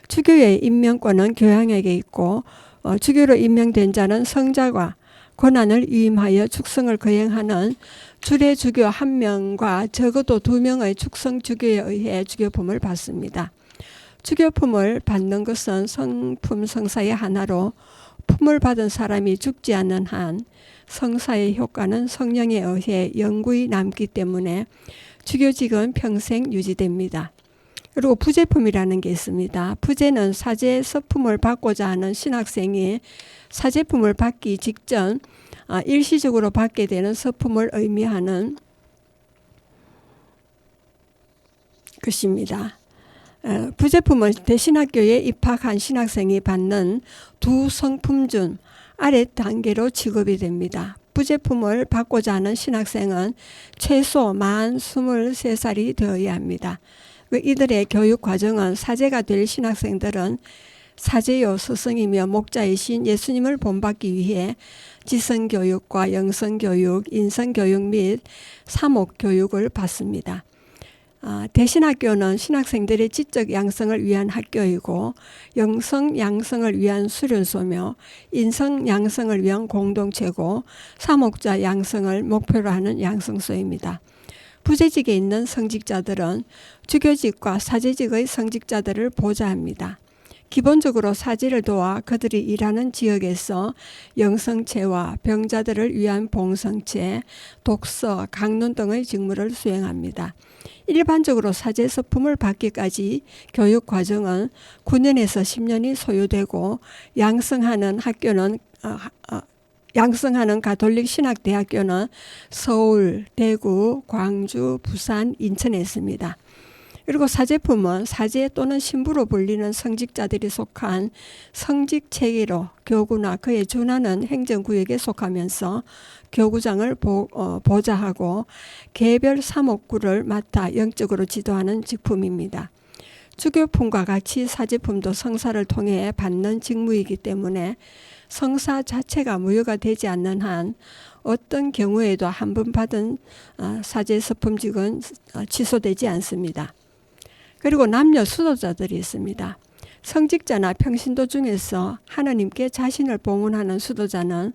주교의 임명권은 교황에게 있고 주교로 임명된 자는 성자가 권한을 위임하여 축성을 거행하는 주례주교 1명과 적어도 2명의 축성주교에 의해 주교품을 받습니다. 주교품을 받는 것은 성품 성사의 하나로 품을 받은 사람이 죽지 않는 한 성사의 효과는 성령에 의해 영구히 남기 때문에 주교직은 평생 유지됩니다. 그리고 부제품이라는 게 있습니다. 부제는 사제 서품을 받고자 하는 신학생이 사제품을 받기 직전 일시적으로 받게 되는 서품을 의미하는 것입니다. 부제품은 대신학교에 입학한 신학생이 받는 두 성품 중 아래 단계로 취급이 됩니다. 부제품을 받고자 하는 신학생은 최소 만 23살이 되어야 합니다. 이들의 교육 과정은 사제가 될 신학생들은 사제요 스승이며 목자이신 예수님을 본받기 위해 지성교육과 영성교육, 인성교육 및 사목교육을 받습니다. 대신학교는 신학생들의 지적 양성을 위한 학교이고 영성 양성을 위한 수련소며 인성 양성을 위한 공동체고 사목자 양성을 목표로 하는 양성소입니다. 부재직에 있는 성직자들은 주교직과 사제직의 성직자들을 보좌합니다. 기본적으로 사제를 도와 그들이 일하는 지역에서 영성체와 병자들을 위한 봉성체, 독서, 강론 등의 직무를 수행합니다. 일반적으로 사제 서품을 받기까지 교육 과정은 9년에서 10년이 소요되고 양성하는 가톨릭 신학대학교는 서울, 대구, 광주, 부산, 인천에 있습니다. 그리고 사제품은 사제 또는 신부로 불리는 성직자들이 속한 성직체계로 교구나 그에 준하는 행정구역에 속하면서 교구장을 보좌하고 개별 사목구를 맡아 영적으로 지도하는 직품입니다. 주교품과 같이 사제품도 성사를 통해 받는 직무이기 때문에 성사 자체가 무효가 되지 않는 한 어떤 경우에도 한 번 받은 사제 서품직은 취소되지 않습니다. 그리고 남녀 수도자들이 있습니다. 성직자나 평신도 중에서 하느님께 자신을 봉헌하는 수도자는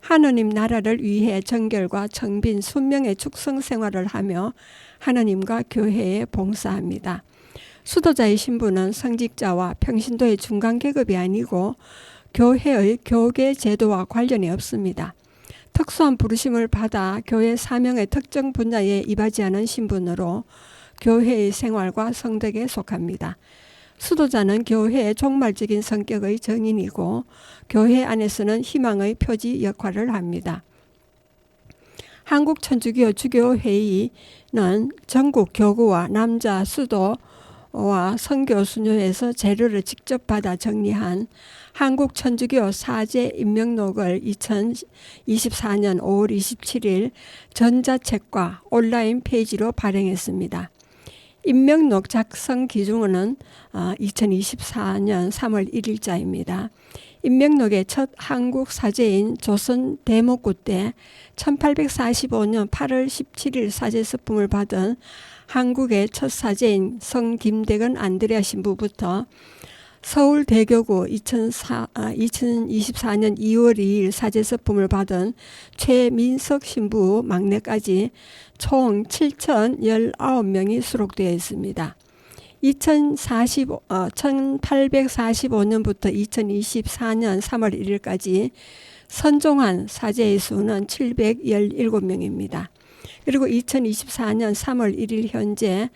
하느님 나라를 위해 정결과 정빈 순명의 축성 생활을 하며 하느님과 교회에 봉사합니다. 수도자의 신분은 성직자와 평신도의 중간 계급이 아니고 교회의 교계 제도와 관련이 없습니다. 특수한 부르심을 받아 교회 사명의 특정 분야에 임하지않은 신분으로 교회의 생활과 성덕에 속합니다. 수도자는 교회의 종말적인 성격의 정인이고 교회 안에서는 희망의 표지 역할을 합니다. 한국천주교 주교회의는 전국 교구와 남자 수도와 선교 수녀에서 재료를 직접 받아 정리한 한국천주교 사제 임명록을 2024년 5월 27일 전자책과 온라인 페이지로 발행했습니다. 임명록 작성 기준은 2024년 3월 1일자입니다. 임명록의 첫 한국 사제인 조선 대목구 때 1845년 8월 17일 사제서품을 받은 한국의 첫 사제인 성김대건 안드레아 신부부터 서울대교구 2024년 2월 2일 sa제서품을 받은 최민석 신부 막내까지 총 7,019명이 수록되어 있습니다. 1845년부터 2024년 3월 1일까지 선종한 사제의 수는 717명입니다. 그리고 2024년 3월 1일 현재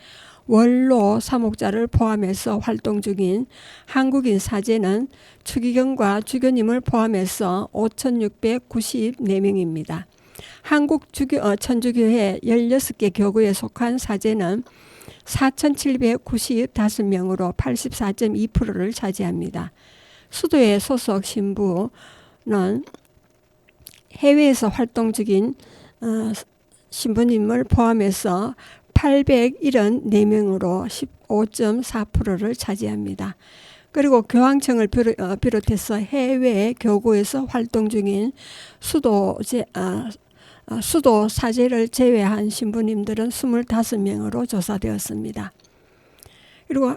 원로 사목자를 포함해서 활동 중인 한국인 사제는 추기경과 주교님을 포함해서 5,694명입니다. 한국 천주교회 16개 교구에 속한 사제는 4,795명으로 84.2%를 차지합니다. 수도에 소속 신부는 해외에서 활동 중인 신부님을 포함해서 874명으로 15.4%를 차지합니다. 그리고 교황청을 비롯해서 해외 교구에서 활동 중인 수도 사제를 제외한 신부님들은 25명으로 조사되었습니다. 그리고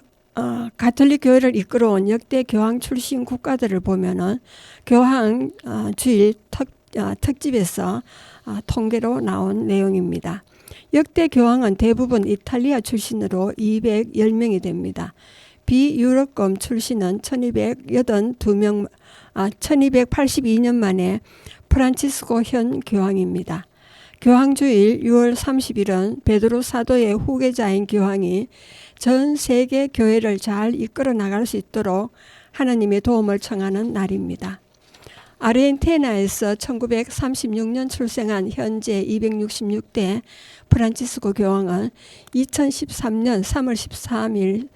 가톨릭 교회를 이끌어온 역대 교황 출신 국가들을 보면은 교황 주일 특집에서 통계로 나온 내용입니다. 역대 교황은 대부분 이탈리아 출신으로 210명이 됩니다. 비유럽권 출신은 1282년 만에 프란치스코 현 교황입니다. 교황주일 6월 30일은 베드로 사도의 후계자인 교황이 전 세계 교회를 잘 이끌어 나갈 수 있도록 하나님의 도움을 청하는 날입니다. 아르헨티나에서 1936년 출생한 현재 266대 프란치스코 교황은 2013년 3월 13일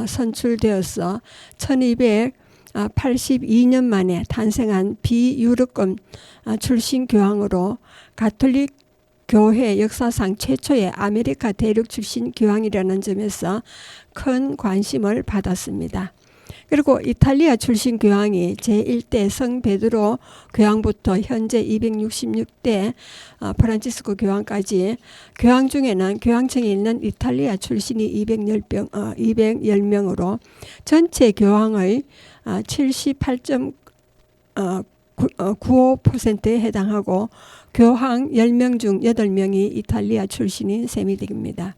선출되어서 1282년 만에 탄생한 비유럽권 출신 교황으로 가톨릭 교회 역사상 최초의 아메리카 대륙 출신 교황이라는 점에서 큰 관심을 받았습니다. 그리고 이탈리아 출신 교황이 제1대 성 베드로 교황부터 현재 266대 프란치스코 교황까지 교황 중에는 교황청에 있는 이탈리아 출신이 210명으로 전체 교황의 78.95%에 해당하고 교황 10명 중 8명이 이탈리아 출신인 셈이 됩니다.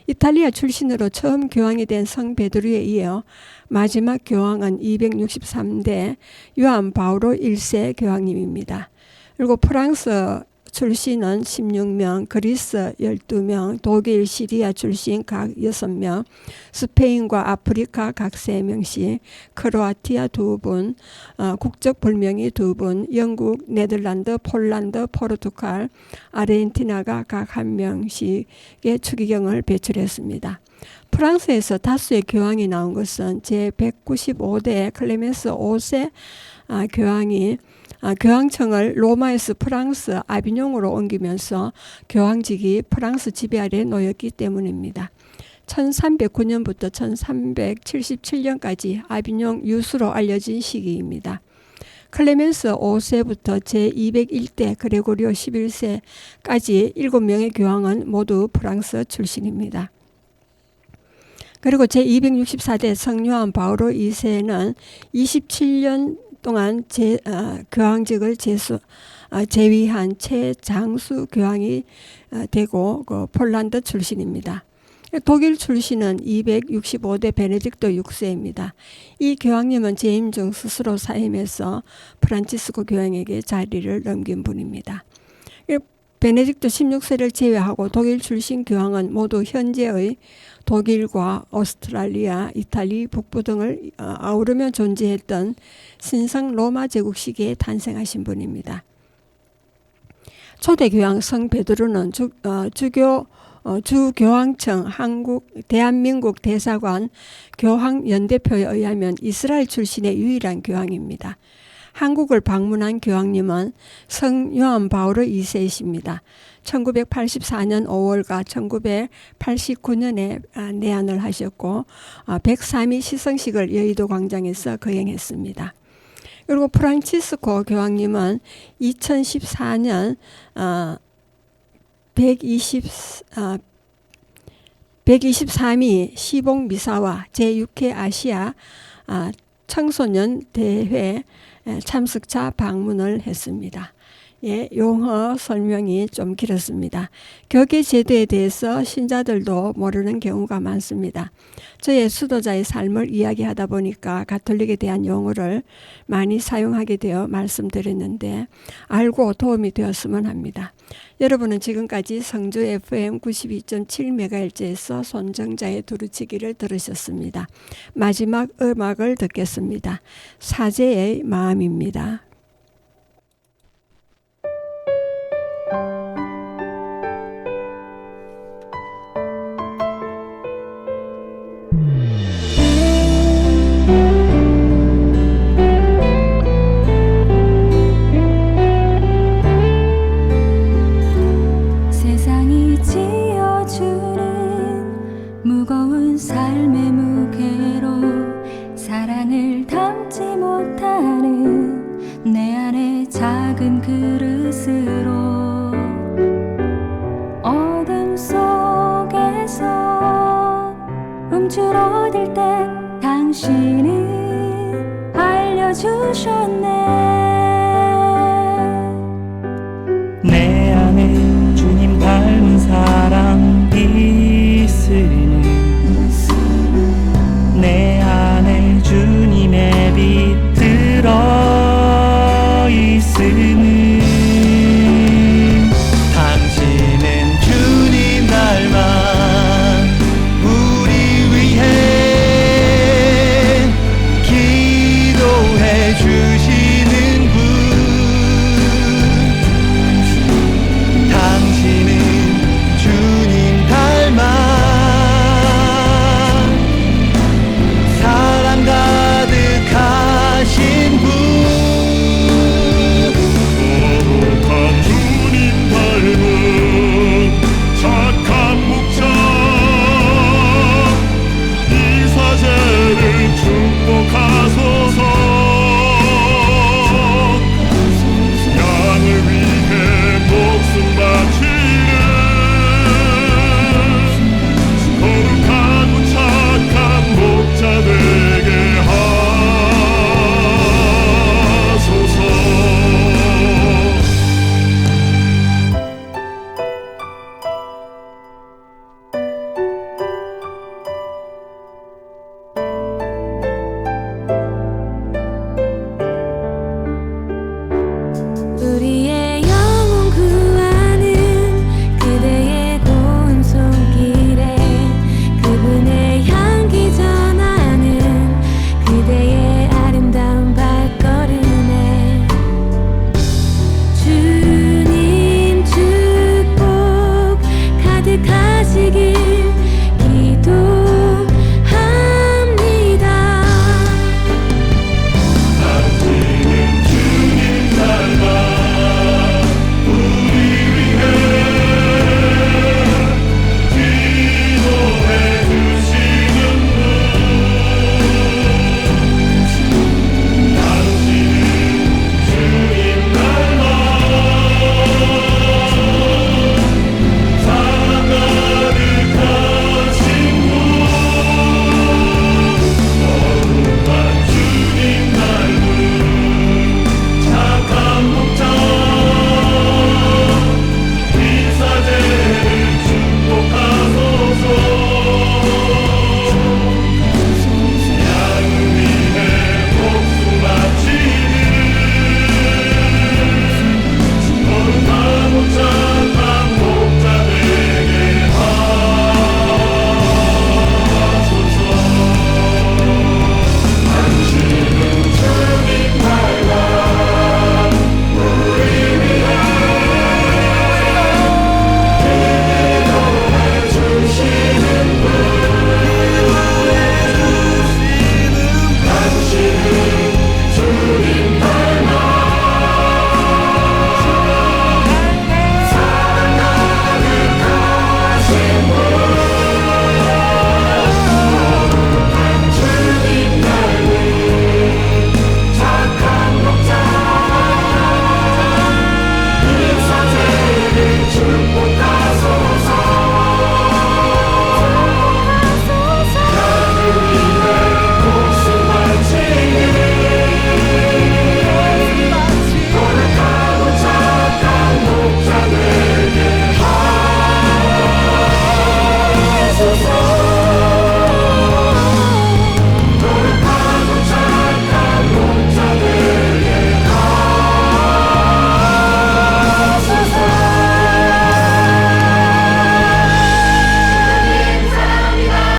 이탈리아 출신으로 처음 교황이 된 성 베드로에 이어 마지막 교황은 263대 요한 바오로 1세 교황님입니다. 그리고 프랑스 출신은 16명, 그리스 12명, 독일, 시리아 출신 각 6명, 스페인과 아프리카 각 3명씩, 크로아티아 2분, 국적 불명이 2분, 영국, 네덜란드, 폴란드, 포르투갈, 아르헨티나가 각 1명씩의 추기경을 배출했습니다. 프랑스에서 다수의 교황이 나온 것은 제195대 클레멘스 5세 교황이 교황청을 로마에서 프랑스 아비뇽으로 옮기면서 교황직이 프랑스 지배 아래 놓였기 때문입니다. 1309년부터 1377년까지 아비뇽 유수로 알려진 시기입니다. 클레멘스 5세부터 제201대 그레고리오 11세까지 7명의 교황은 모두 프랑스 출신입니다. 그리고 제264대 성요한 바오로 2세는 27년 동안 교황직을 제위한 최장수 교황이 되고 폴란드 출신입니다. 독일 출신은 265대 베네딕토 6세입니다. 이 교황님은 재임 중 스스로 사임해서 프란치스코 교황에게 자리를 넘긴 분입니다. 베네딕토 16세를 제외하고 독일 출신 교황은 모두 현재의 독일과 오스트랄리아, 이탈리 북부 등을 아우르며 존재했던 신성 로마 제국 시기에 탄생하신 분입니다. 초대 교황 성 베드로는 주교황청 대한민국 대사관 교황연대표에 의하면 이스라엘 출신의 유일한 교황입니다. 한국을 방문한 교황님은 성 요한 바오로 2세이십니다. 1984년 5월과 1989년에 내한을 하셨고 103위 시성식을 여의도 광장에서 거행했습니다. 그리고 프란치스코 교황님은 2014년 123위 시봉미사와 제6회 아시아 청소년 대회 참석자 방문을 했습니다. 용어 설명이 좀 길었습니다. 교계 제도에 대해서 신자들도 모르는 경우가 많습니다. 저의 수도자의 삶을 이야기하다 보니까 가톨릭에 대한 용어를 많이 사용하게 되어 말씀드렸는데 알고 도움이 되었으면 합니다. 여러분은 지금까지 성주 FM 92.7MHz에서 손정자의 두루치기를 들으셨습니다. 마지막 음악을 듣겠습니다. 사제의 마음입니다. 세상이 지어주는 무거운 삶의 무게로 사랑을 담지 못하는 내 안의 작은 그릇으로 어둠 속에서 움츠러들 때 당신은 알려주셨네. 내 안에 주님 닮은 사랑 있으니 내 안에 주님의 빛 들어 있으니